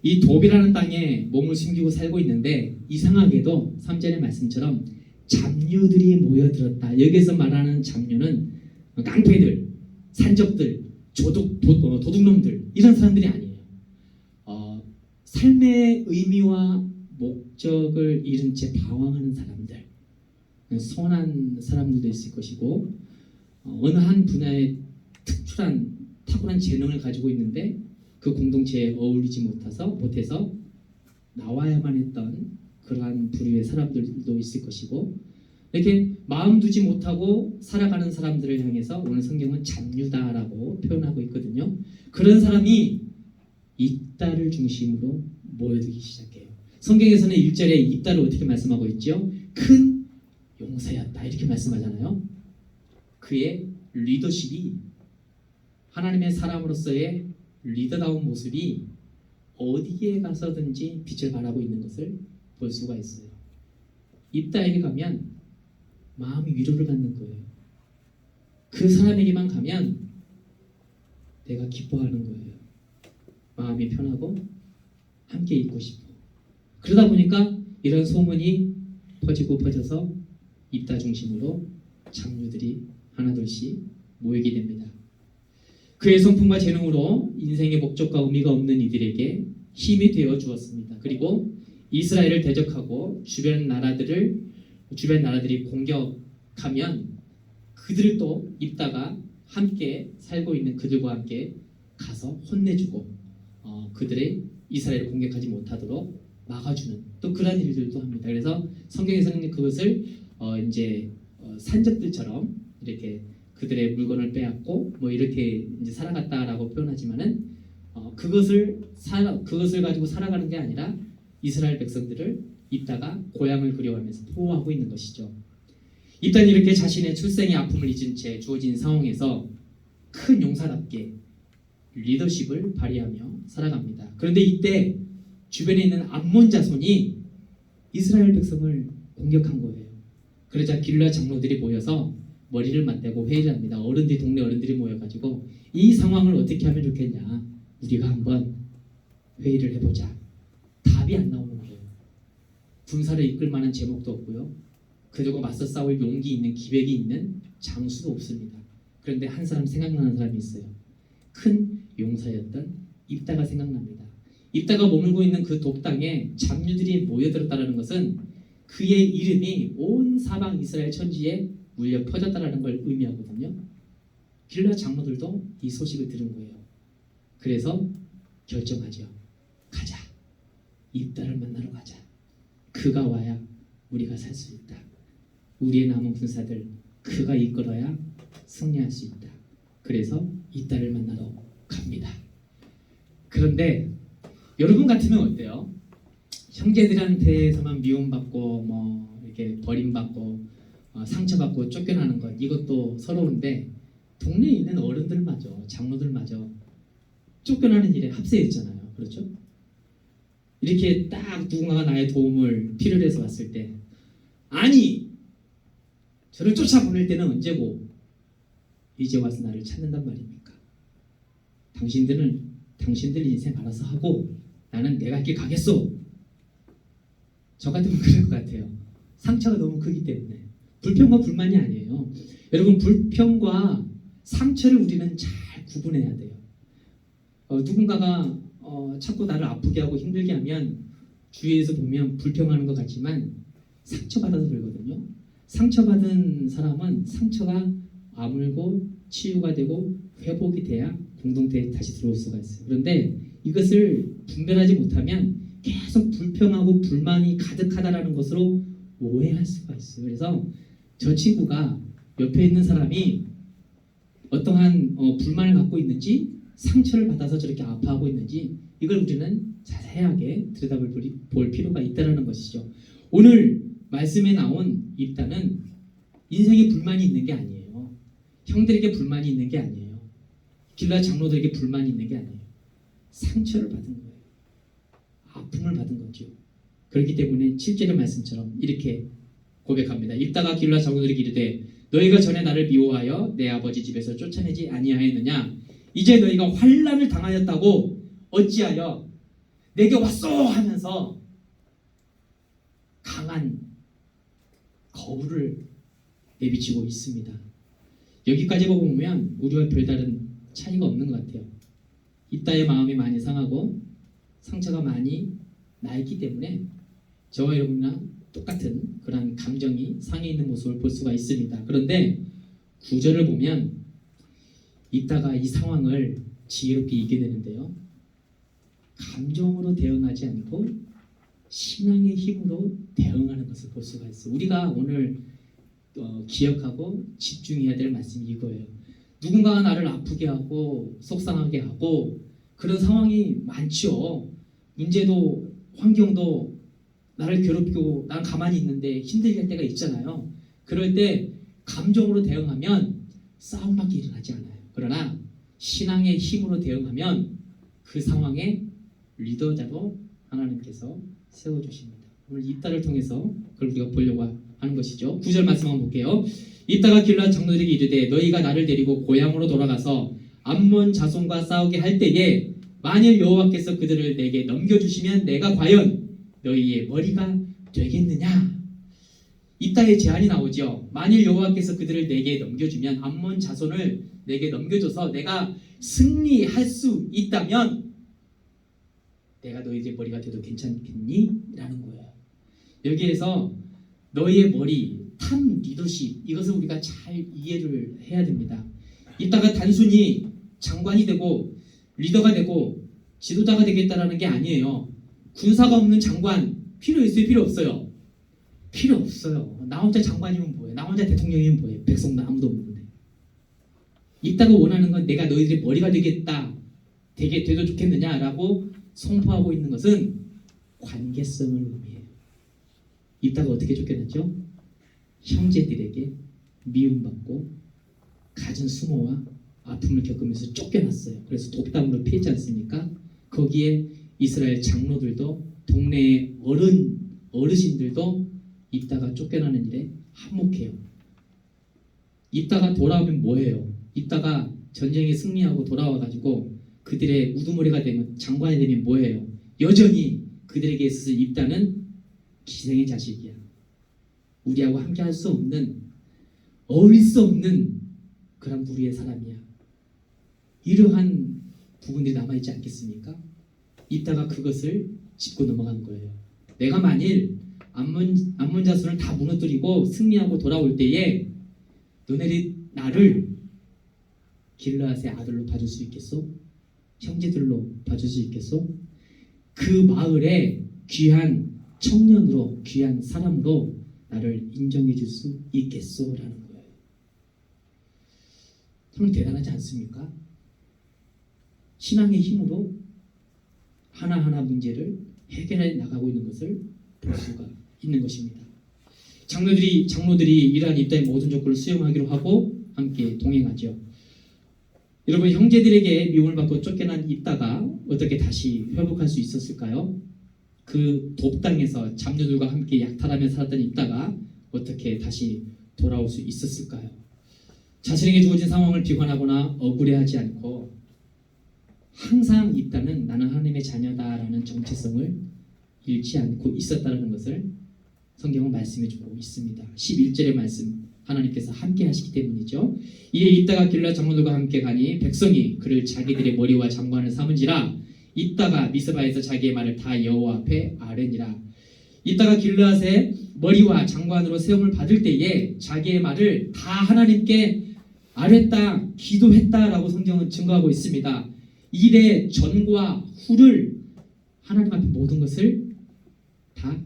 이 돕이라는 땅에 몸을 숨기고 살고 있는데 이상하게도 3절의 말씀처럼 잡류들이 모여들었다. 여기서 말하는 잡류는 깡패들, 산적들, 도둑놈들 이런 사람들이 아니에요. 삶의 의미와 목적을 잃은 채 방황하는 사람들, 선한 사람들도 있을 것이고 어느 한 분야에 특출한 탁월한 재능을 가지고 있는데 그 공동체에 어울리지 못해서 나와야만 했던 그러한 부류의 사람들도 있을 것이고 이렇게 마음 두지 못하고 살아가는 사람들을 향해서 오늘 성경은 잡류다라고 표현하고 있거든요. 그런 사람이 입다를 중심으로 모여들기 시작해요. 성경에서는 1절에 입다를 어떻게 말씀하고 있죠? 큰 용사였다 이렇게 말씀하잖아요. 그의 리더십이 하나님의 사람으로서의 리더다운 모습이 어디에 가서든지 빛을 발하고 있는 것을 볼 수가 있어요. 입다에게 가면 마음이 위로를 받는 거예요. 그 사람에게만 가면 내가 기뻐하는 거예요. 마음이 편하고 함께 있고 싶어. 그러다 보니까 이런 소문이 퍼지고 퍼져서 입다 중심으로 장류들이 하나둘씩 모이게 됩니다. 그의 성품과 재능으로 인생의 목적과 의미가 없는 이들에게 힘이 되어 주었습니다. 그리고 이스라엘을 대적하고 주변 나라들이 공격하면 그들을 또 입다가 함께 살고 있는 그들과 함께 가서 혼내주고 그들의 이스라엘을 공격하지 못하도록 막아주는 또 그런 일들도 합니다. 그래서 성경에서는 그것을 산적들처럼 이렇게 그들의 물건을 빼앗고 뭐 이렇게 이제 살아갔다라고 표현하지만은 그것을 가지고 살아가는 게 아니라 이스라엘 백성들을 입다가 고향을 그리워하면서 보호하고 있는 것이죠. 입다는 이렇게 자신의 출생의 아픔을 잊은 채 주어진 상황에서 큰 용사답게 리더십을 발휘하며 살아갑니다. 그런데 이때 주변에 있는 암몬 자손이 이스라엘 백성을 공격한 거예요. 그러자 길르앗 장로들이 모여서 머리를 맞대고 회의를 합니다. 동네 어른들이 모여가지고 이 상황을 어떻게 하면 좋겠냐, 우리가 한번 회의를 해보자. 답이 안 나오는 거예요. 군사를 이끌 만한 제목도 없고요. 그들과 맞서 싸울 용기 있는 기백이 있는 장수도 없습니다. 그런데 한 사람 생각나는 사람이 있어요. 큰 용사였던 입다가 생각납니다. 입다가 머물고 있는 그 돕당에 잡류들이 모여들었다는 것은 그의 이름이 온 사방 이스라엘 천지에 울려 퍼졌다는 걸 의미하거든요. 길르앗 장로들도 이 소식을 들은 거예요. 그래서 결정하죠. 가자. 입다를 만나러 가자. 그가 와야 우리가 살 수 있다. 우리의 남은 군사들 그가 이끌어야 승리할 수 있다. 그래서 입다를 만나러 갑니다. 그런데 여러분 같으면 어때요? 형제들한테서만 미움받고 뭐 이렇게 버림받고 상처받고 쫓겨나는 것, 이것도 서러운데 동네에 있는 어른들마저, 장로들마저 쫓겨나는 일에 합세했잖아요. 그렇죠? 이렇게 딱 누군가가 나의 도움을 필요로 해서 왔을 때, 아니 저를 쫓아보낼 때는 언제고 이제 와서 나를 찾는단 말입니까? 당신들 인생 알아서 하고 나는 내가 길 가겠소. 저 같으면 그럴 것 같아요. 상처가 너무 크기 때문에. 불평과 불만이 아니에요. 여러분, 불평과 상처를 우리는 잘 구분해야 돼요. 누군가가 자꾸 나를 아프게 하고 힘들게 하면 주위에서 보면 불평하는 것 같지만 상처받아서 그러거든요. 상처받은 사람은 상처가 아물고 치유가 되고 회복이 돼야 공동체에 다시 들어올 수가 있어요. 그런데 이것을 분별하지 못하면 계속 불평하고 불만이 가득하다라는 것으로 오해할 수가 있어요. 그래서 저 친구가 옆에 있는 사람이 어떠한 불만을 갖고 있는지, 상처를 받아서 저렇게 아파하고 있는지, 이걸 우리는 자세하게 들여다볼 필요가 있다는 것이죠. 오늘 말씀에 나온 입다는 인생에 불만이 있는 게 아니에요. 형들에게 불만이 있는 게 아니에요. 길르앗 장로들에게 불만이 있는 게 아니에요. 상처를 받은 거예요. 아픔을 받은 거죠. 그렇기 때문에 7절의 말씀처럼 이렇게 고백합니다. 입다가 길르앗 장로들에게 이르되 너희가 전에 나를 미워하여 내 아버지 집에서 쫓아내지 아니하였느냐? 이제 너희가 환난을 당하였다고 어찌하여 내게 왔소 하면서 강한 거부를 내비치고 있습니다. 여기까지 보고 보면 우리와 별다른 차이가 없는 것 같아요. 입다의 마음이 많이 상하고 상처가 많이 나 있기 때문에 저와 여러분이나 똑같은 그런 감정이 상해 있는 모습을 볼 수가 있습니다. 그런데 9절을 보면 입다가 이 상황을 지혜롭게 이겨내는데요. 감정으로 대응하지 않고 신앙의 힘으로 대응하는 것을 볼 수가 있어요. 우리가 오늘 기억하고 집중해야 될 말씀이 이거예요. 누군가가 나를 아프게 하고 속상하게 하고 그런 상황이 많죠. 문제도 환경도 나를 괴롭히고 난 가만히 있는데 힘들게 할 때가 있잖아요. 그럴 때 감정으로 대응하면 싸움밖에 일어나지 않아요. 그러나 신앙의 힘으로 대응하면 그 상황에 리더자로 하나님께서 세워주십니다. 오늘 입다를 통해서 그걸 우리가 보려고 하는 것이죠. 9절 말씀 한번 볼게요. 입다가 길르앗 장로들에게 이르되 너희가 나를 데리고 고향으로 돌아가서 암몬 자손과 싸우게 할 때에 만일 여호와께서 그들을 내게 넘겨주시면 내가 과연 너희의 머리가 되겠느냐? 입다의 제안이 나오죠. 만일 여호와께서 그들을 내게 넘겨주면, 암몬 자손을 내게 넘겨줘서 내가 승리할 수 있다면 내가 너희의 머리가 돼도 괜찮겠니? 라는 거예요. 여기에서 너희의 머리, 탐 리더십, 이것을 우리가 잘 이해를 해야 됩니다. 이따가 단순히 장관이 되고 리더가 되고 지도자가 되겠다라는 게 아니에요. 군사가 없는 장관 필요 있어요? 필요 없어요? 필요 없어요. 나 혼자 장관이면 뭐해? 나 혼자 대통령이면 뭐해? 백성도 아무도 없는데. 이따가 원하는 건 내가 너희들의 머리가 되겠다, 돼도 좋겠느냐라고 선포하고 있는 것은 관계성을 의미해요. 이따가 어떻게 쫓겨났죠? 형제들에게 미움받고 갖은 수모와 아픔을 겪으면서 쫓겨났어요. 그래서 독담으로 피했지 않습니까? 거기에 이스라엘 장로들도 동네의 어르신들도 이따가 쫓겨나는 일에 한몫해요. 이따가 돌아오면 뭐해요? 이따가 전쟁에 승리하고 돌아와가지고 그들의 우두머리가 되면, 장관이 되면 뭐해요? 여전히 그들에게 있어서 입다는 기생의 자식이야. 우리하고 함께 할 수 없는, 어울릴 수 없는 그런 부류의 사람이야. 이러한 부분들이 남아있지 않겠습니까? 이따가 그것을 짚고 넘어간 거예요. 내가 만일 암몬 자손을 다 무너뜨리고 승리하고 돌아올 때에 너네들이 나를 길르앗의 아들로 봐줄 수 있겠소? 형제들로 봐줄 수 있겠소? 그 마을에 귀한 청년으로, 귀한 사람으로 나를 인정해 줄 수 있겠소? 라는 거예요. 참 대단하지 않습니까? 신앙의 힘으로 하나하나 문제를 해결해 나가고 있는 것을 볼 수가 있는 것입니다. 장로들이 이러한 입다의 모든 조건을 수용하기로 하고 함께 동행하죠. 여러분, 형제들에게 미움을 받고 쫓겨난 입다가 어떻게 다시 회복할 수 있었을까요? 그 돕당에서 잡녀들과 함께 약탈하며 살았던 입다가 어떻게 다시 돌아올 수 있었을까요? 자신에게 주어진 상황을 비관하거나 억울해하지 않고 항상 입다는 나는 하나님의 자녀다라는 정체성을 잃지 않고 있었다는 것을 성경은 말씀해주고 있습니다. 11절의 말씀, 하나님께서 함께 하시기 때문이죠. 이에 입다가 길르앗 장로들과 함께 가니 백성이 그를 자기들의 머리와 장관을 삼은지라. 입다가 미스바에서 자기의 말을 다 여호와 앞에 아뢰니라. 입다가 길르앗의 머리와 장관으로 세움을 받을 때에 자기의 말을 다 하나님께 아뢰다, 기도했다라고 성경은 증거하고 있습니다. 일의 전과 후를 하나님 앞에 모든 것을 다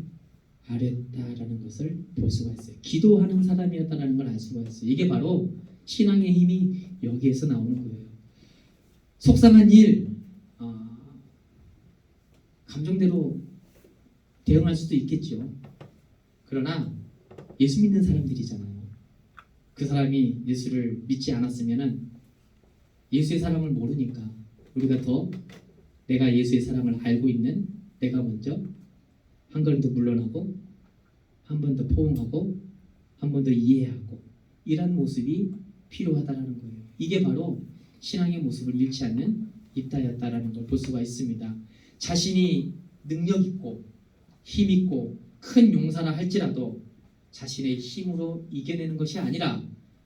아뢰다라는 것을 볼 수가 있어요. 기도하는 사람이었다라는 걸 알 수가 있어요. 이게 바로 신앙의 힘이 여기에서 나오는 거예요. 속상한 일, 감정대로 대응할 수도 있겠죠. 그러나 예수 믿는 사람들이잖아요. 그 사람이 예수를 믿지 않았으면은 예수의 사랑을 모르니까 우리가 더 내가 예수의 사랑을 알고 있는 내가 먼저 한 걸음 더 물러나고 한 번 더 포옹하고 한 번 더 이해하고 이런 모습이 필요하다라는 거예요. 이게 바로 신앙의 모습을 잃지 않는 입다였다라는 걸 볼 수가 있습니다. 자신이 능력 있고 힘 있고 큰 용사라 할지라도 자신의 힘으로 이겨내는 것이 아니라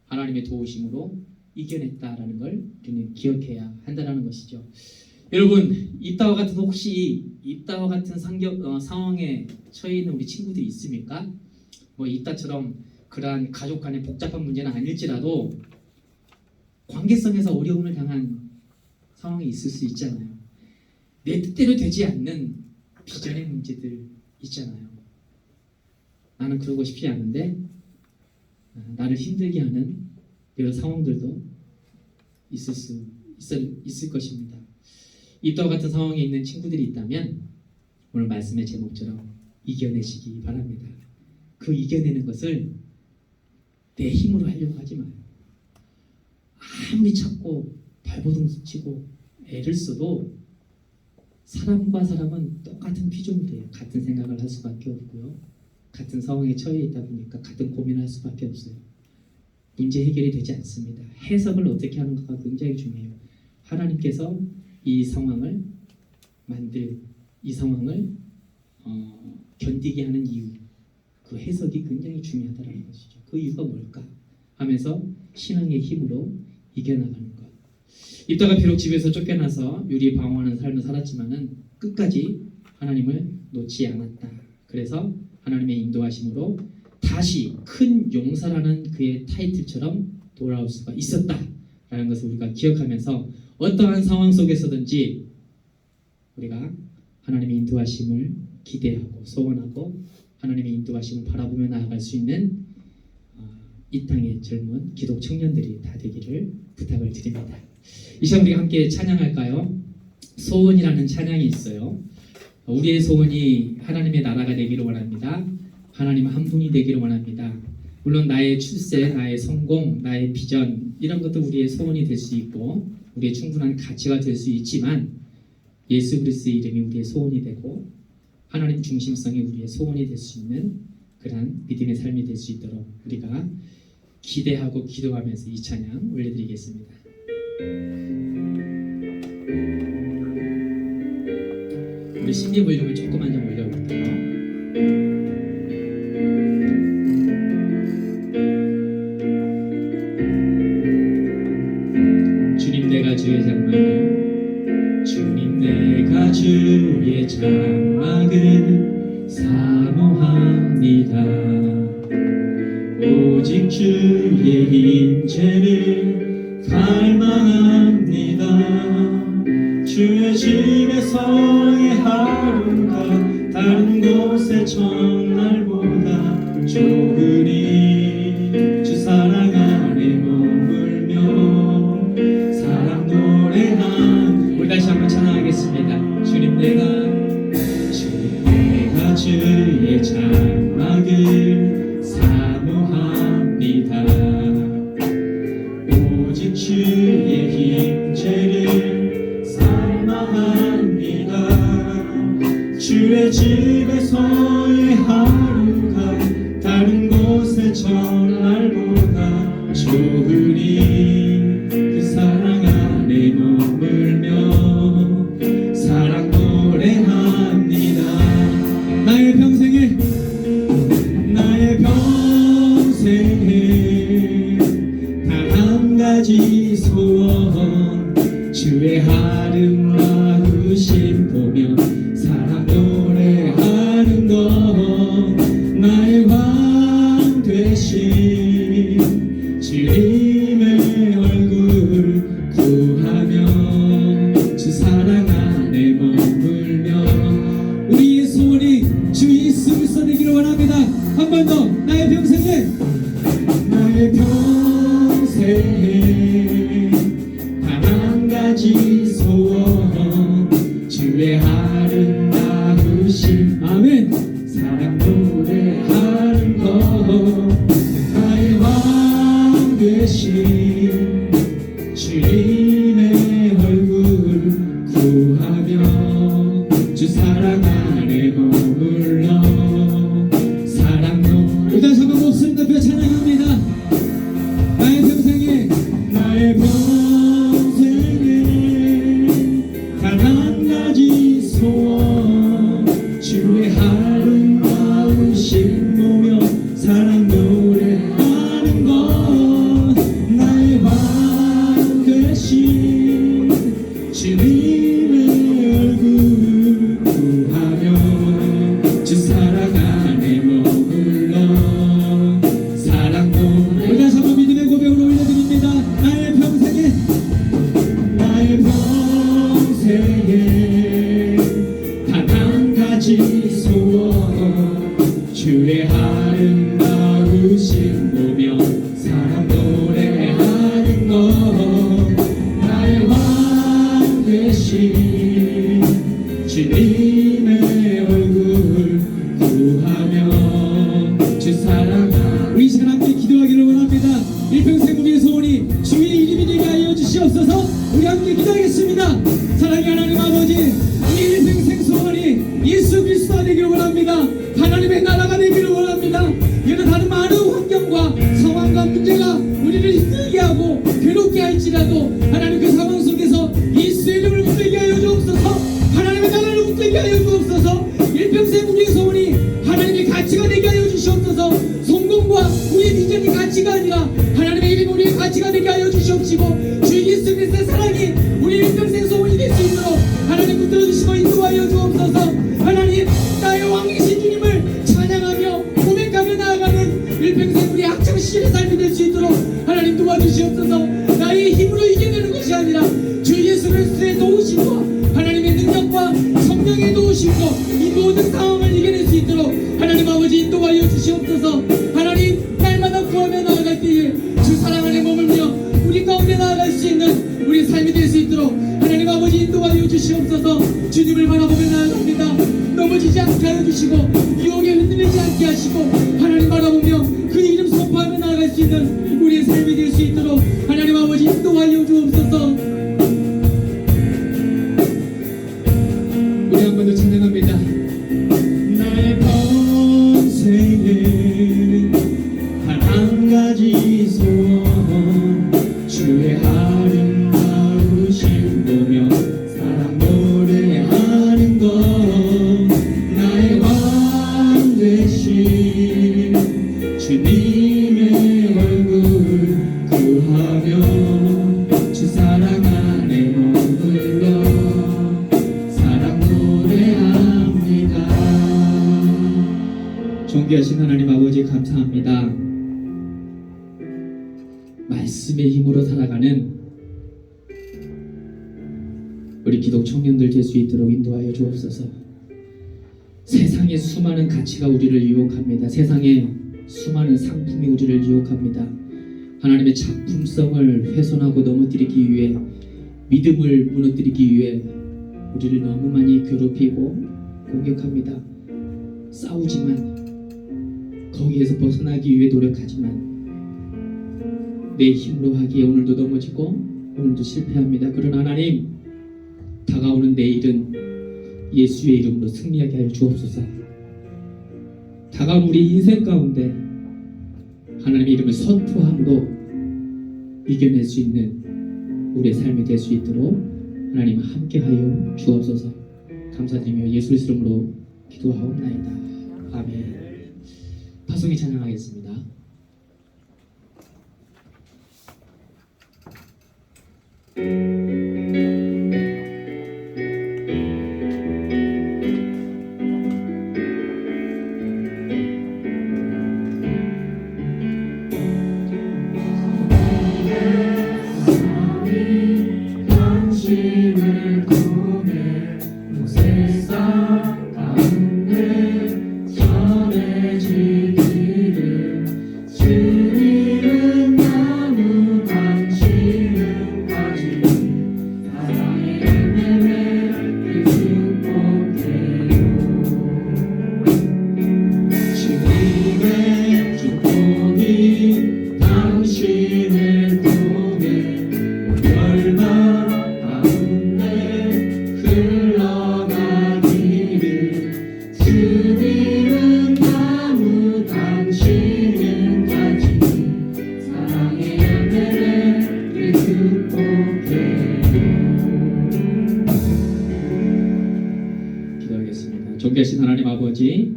하나님의 도우심으로 이겨냈다라는 걸 우리는 기억해야 한다는 것이죠. 여러분, 입다와 같은 혹시 입다와 같은 상황에 처해 있는 우리 친구들이 있습니까? 뭐 입다처럼 그러한 가족 간의 복잡한 문제는 아닐지라도 관계성에서 어려움을 당한 상황이 있을 수 있잖아요. 내 뜻대로 되지 않는 비전의 문제들 있잖아요. 나는 그러고 싶지 않은데 나를 힘들게 하는 이런 상황들도 있을 것입니다. 입다와 같은 상황에 있는 친구들이 있다면 오늘 말씀의 제목처럼 이겨내시기 바랍니다. 그 이겨내는 것을 내 힘으로 하려고 하지 마요. 아무리 찾고 발버둥 치고 애를 써도 사람과 사람은 똑같은 피조물이에요. 같은 생각을 할 수밖에 없고요. 같은 상황에 처해 있다 보니까 같은 고민을 할 수밖에 없어요. 문제 해결이 되지 않습니다. 해석을 어떻게 하는가가 굉장히 중요해요. 하나님께서 이 상황을 만들 이 상황을 견디게 하는 이유, 그 해석이 굉장히 중요하다는 것이죠. 그 이유가 뭘까 하면서 신앙의 힘으로 이겨나가는 것. 입다가 비록 집에서 쫓겨나서 유리 방황하는 삶을 살았지만은 끝까지 하나님을 놓지 않았다. 그래서 하나님의 인도하심으로 다시 큰 용사라는 그의 타이틀처럼 돌아올 수가 있었다라는 것을 우리가 기억하면서 어떠한 상황 속에서든지 우리가 하나님의 인도하심을 기대하고 소원하고 하나님의 인도하심을 바라보며 나아갈 수 있는 이 땅의 젊은 기독 청년들이 다 되기를 부탁을 드립니다. 이 시간 우리가 함께 찬양할까요? 소원이라는 찬양이 있어요. 우리의 소원이 하나님의 나라가 되기를 원합니다. 하나님 한 분이 되기를 원합니다. 물론 나의 출세, 나의 성공, 나의 비전 이런 것도 우리의 소원이 될 수 있고 우리의 충분한 가치가 될 수 있지만 예수 그리스도의 이름이 우리의 소원이 되고 하나님 중심성이 우리의 소원이 될 수 있는 그러한 믿음의 삶이 될 수 있도록 우리가 기대하고 기도하면서 이 찬양 올려드리겠습니다. 우리 CD 볼륨을 조금만 좀 올려볼게요. 주님 내가 주의 장막을 주님 내가 주의 장막을 사모합니다. 오직 주의 임재를 갈망합니다. 주의 집에서의 하루가 다른 곳의 첫날보다 좋으니 주 사랑 안에 머물며 사랑 노래한 우리 다시 한번 찬양하겠습니다. 주님 내가 주의 장막을 사모합니다. 오직 주의 임재를 사모합니다. 주의 집에서의 하루가 다른 곳의 첫날보다 좋으니 그 사랑 안에 머물며 사랑 노래합니다. 나의 평생에 단 한 가지 소원 주의 아름다우심 보며 사랑 노래하는 것 나의 왕 되신 주님의 얼굴 구하며 주 사랑 안에 머물며 우리의 소원이 주 예수 그리스도 되기를 원합니다. 한 번 더 나의 평생에 단 한 가지 소원 주의 아름다우심 아멘 사랑 노래하는 것 나의 왕 되신 주님의 얼굴 구하며 주 사랑 안에 머물러 사랑 노래 일단 잠깐 목소리 높여 찬양합니다. 나의 평생에 단 한 가지 소원 주의 아름다우심 보며 사랑 노래하는 것 나의 왕 되신 주님의 얼굴 구하며 주 사랑 안에 머물러 사랑 노래 우리 다시 한번 믿음의 고백으로 올려드립니다. 나의 평생에 단 한 가지 소원 주의 아름다우심 보며 사랑 노래하는 것 나의 왕 되신 주님의 얼굴 구하며 주 사랑 우리 시간 함께 기도하기를 원합니다. 일평생 우리의 소원이 주의 이름이 되게 하여 주시옵소서. 우리 함께 기도하겠습니다. 사랑의 하나님 아버지 우리 일평생 소원이 예수 그리스도가 되기를 원합니다. 하나님의 나라가 되기를 원합니다. 여러 다른 많은 환경과 상황과 문제가 우리를 힘들게 하고 괴롭게 할지라도 하나님 그 상황 속에서 예수의 이름을 부르게 하여 주옵소서. 하나님의 나라 가치가 되게 하여 주시옵시고 주 예수 그리스도의 사랑이 우리 일평생 소원이 될 수 있도록 하나님 붙들어 주시고 인도하여 주옵소서. 하나님 나의 왕 되신 주님을 찬양하며 고백하며 나아가는 일평생 우리 학창시절의 삶이 될 수 있도록 하나님 도와주시옵소서. 나의 힘으로 이겨내는 것이 아니라 주 예수 그리스도의 도우심과 하나님의 능력과 성령의 도우심으로 이 모든 상황을 이겨낼 수 있도록 하나님 아버지 인도하여 주시옵소서. 하나님 날마다 구하며 나아갈 때에 주 사랑 안에 머물며 우리 가운데 나아갈 수 있는 우리 삶이 될 수 있도록 하나님 아버지 인도하여 주시옵소서. 주님을 바라보며 나아갑니다. 넘어지지 않게 하여 주시고 유혹에 흔들리지 않게 하시고 하나님 바라보며 그 이름 선포하며 나아갈 수 있는 우리의 삶이 될 수 있도록 하나님 아버지 인도하여 주옵소서. 우리 한 번 더 찬양합니다. 나의 평생은 단 한 가지 소원 주의 아름다우신 보며 사랑 노래하는 것 나의 왕 되신 주님의 얼굴 구하며 주 사랑 안에 머물러 사랑 노래합니다. 존귀하신 하나님 아버지 감사합니다. 말씀의 힘으로 살아가는 우리 기독 청년들 될 수 있도록 인도하여 주옵소서. 세상의 수많은 가치가 우리를 유혹합니다. 세상의 수많은 상품이 우리를 유혹합니다. 하나님의 작품성을 훼손하고 넘어뜨리기 위해 믿음을 무너뜨리기 위해 우리를 너무 많이 괴롭히고 공격합니다. 싸우지만 거기에서 벗어나기 위해 노력하지만 내 힘으로 하기에 오늘도 넘어지고 오늘도 실패합니다. 그러나 하나님 다가오는 내일은 예수의 이름으로 승리하게 하여 주옵소서. 다가온 우리 인생 가운데 하나님의 이름을 선포함으로 이겨낼 수 있는 우리의 삶이 될 수 있도록 하나님 함께하여 주옵소서. 감사드리며 예수 이름으로 기도하옵나이다. 아멘. 파송이 찬양하겠습니다. 당신을 통해 세상 가운데 전해지기를 주님은 나무 당신은 가지 사랑의 열매를 축복해요. 주님의 축복이 당신을 통해 열망 가운데 흘러가기를 주님은 나무 당신은 가지 사랑의 열매를 축복해요. 기도하겠습니다. 존귀하신 하나님 아버지,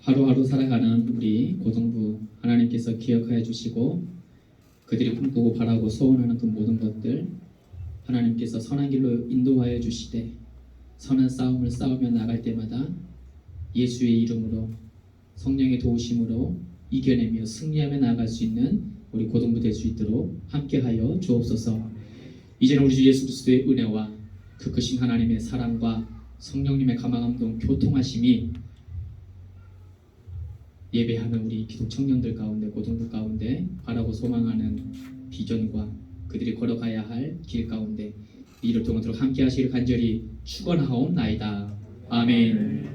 하루하루 살아가는 우리 고등부 하나님께서 기억하여 주시고 그들이 꿈꾸고 바라고 소원하는 그 모든 것들 하나님께서 선한 길로 인도하여 주시되 선한 싸움을 싸우며 나갈 때마다 예수의 이름으로 성령의 도우심으로 이겨내며 승리하며 나아갈 수 있는 우리 고등부 될 수 있도록 함께하여 주옵소서. 이제는 우리 주 예수 그리스도의 은혜와 그 크신 하나님의 사랑과 성령님의 감화감동 교통하심이 예배하는 우리 기독 청년들 가운데 고등부 가운데 바라고 소망하는 비전과 그들이 걸어가야 할 길 가운데 이를 통하도록 함께 하시기를 간절히 축원하옵나이다. 아멘.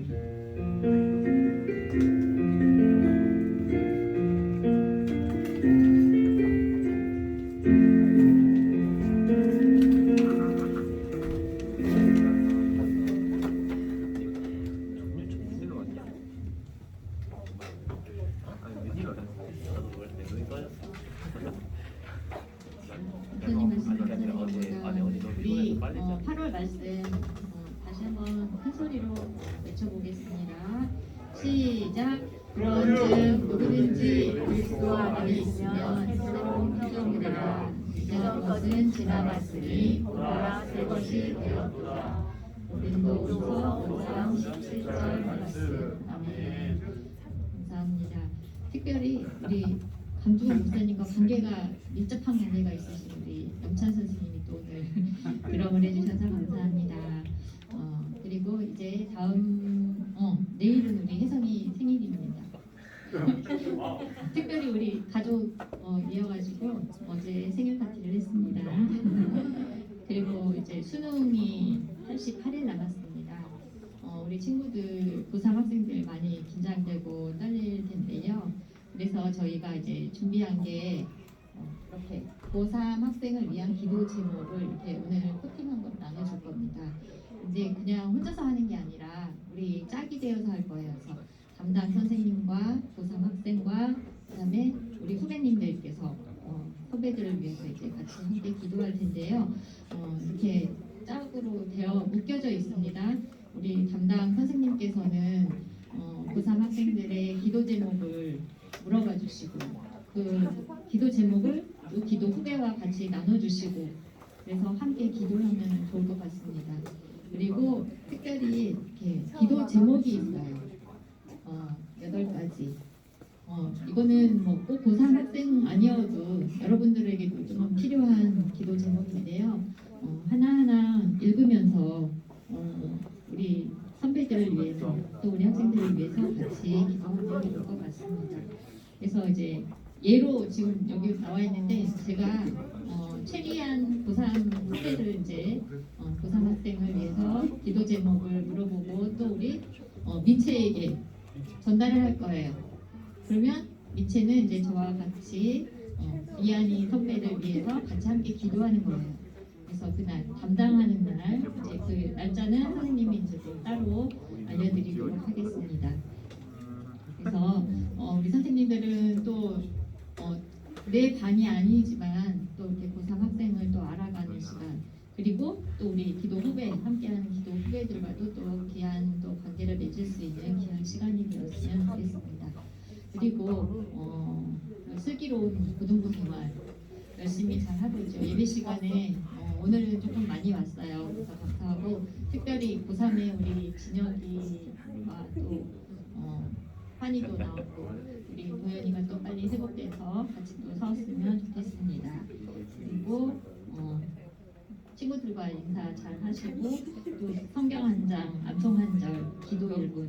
목사님 말씀 감사드립니다. 우리 8월 말씀 다시 한번 큰 소리로 외쳐보겠습니다. 시작. 그런즉 누구든지 그리스도 안에 있으면 새로운 피조물이라 것은 지나갔으니 보라 새 것이 되었도다. 고린도후서 5장 17절 말씀. 아멘. 감사합니다. 특별히 우리 강주호 목사님과 관계가 밀접한 관계가 있으신 우리 염찬 선생님이 또 오늘 드럼을 해주셔서 감사합니다. 그리고 이제 다음 내일은 우리 혜성이 생일입니다. 특별히 우리 가족 이어가지고 어제 생일 파티를 했습니다. 그리고 이제 수능이 88일 남았습니다. 우리 친구들 고3 학생들 많이 긴장되고 떨릴 텐데요. 그래서 저희가 이제 준비한 게 이렇게 고3 학생을 위한 기도 제목을 이렇게 오늘 코팅한 걸 나눠줄 겁니다. 이제 그냥 혼자서 하는 게 아니라 우리 짝이 되어서 할 거예요. 그래서 담당 선생님과 고3 학생과 그다음에 우리 후배님들께서 후배들을 위해서 이제 같이 함께 기도할 텐데요. 이렇게 짝으로 되어 묶여져 있습니다. 우리 담당 선생님께서는 고3 학생들의 기도 제목을 물어봐 주시고 그 기도 제목을 또 기도 후배와 같이 나눠주시고 그래서 함께 기도하면 좋을 것 같습니다. 그리고 특별히 이렇게 기도 제목이 있어요. 8가지. 이거는 뭐 꼭 고3 학생 아니어도 여러분들에게도 좀 필요한 기도 제목인데요. 하나하나 읽으면서 우리 선배들을 위해서 또 우리 학생들을 위해서 같이 기도하면 좋을 것 같습니다. 그래서 이제 예로 지금 여기 나와 있는데 제가 최리한 고3 후배들 이제 고3 학생을 위해서 기도 제목을 물어보고 또 우리 미채에게 전달을 할 거예요. 그러면 미채는 이제 저와 같이 이한이 선배를 위해서 같이 함께 기도하는 거예요. 그래서 그날 담당하는 날 이제 그 날짜는 선생님이 이제 또 따로 알려드리도록 하겠습니다. 그래서 우리 선생님들은 또 내 반이 아니지만 또 이렇게 고3 학생을 또 알아가는 시간 그리고 또 우리 기도 후배 함께하는 기도 후배들과도 또 귀한 또 관계를 맺을 수 있는 귀한 시간이 되었으면 좋겠습니다. 그리고 슬기로운 고등부 생활 열심히 잘 하고 있죠. 예배 시간에 오늘은 조금 많이 왔어요. 그래서 감사하고 특별히 고3에 우리 진혁이와 또 환희도 나왔고 우리 도현이가 또 빨리 회복돼서 같이 또 서었으면 좋겠습니다. 그리고 친구들과 인사 잘 하시고 또 성경 한 장, 암송 한 절, 기도 1분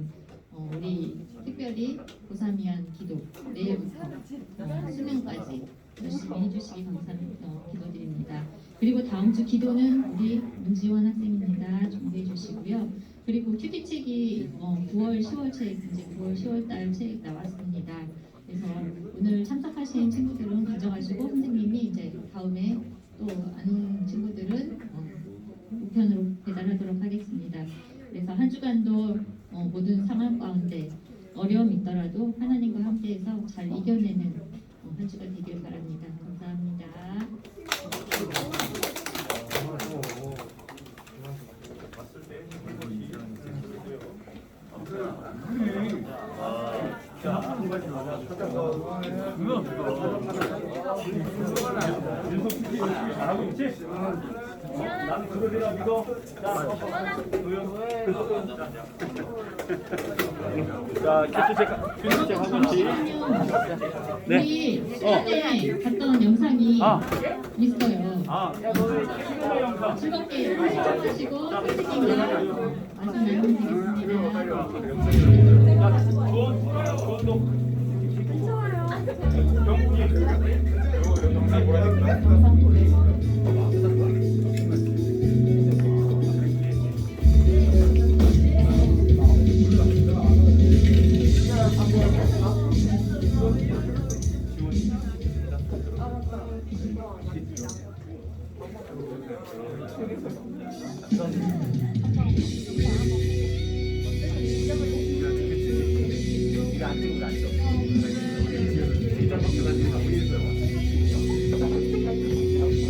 우리 특별히 고3 위한 기도 내일부터 수능까지 열심히 해주시기 감사합니다. 기도드립니다. 그리고 다음 주 기도는 우리 문지원 학생입니다. 준비해 주시고요. 그리고 큐티책이 9월, 10월 책 이제 9월, 10월 달 책 나왔습니다. 그래서 오늘 참석하신 친구들은 가져가시고 선생님이 이제 다음에 또 안 온 친구들은 우편으로 배달하도록 하겠습니다. 그래서 한 주간도 모든 상황 가운데 어려움이 있더라도 하나님과 함께해서 잘 이겨내는 한 주가 되길 바랍니다. 감사합니다. 잘하고 있지? 나는 그거대로 믿어. 자, 큐티책 하고 있지? 네. 우리 시간에 봤던 영상이 있어요. 야, 너 영상. 즐겁게 시청하시고 선생님과 마저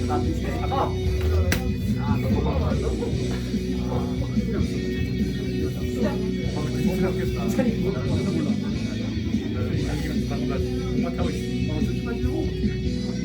나누겠습니다. 아,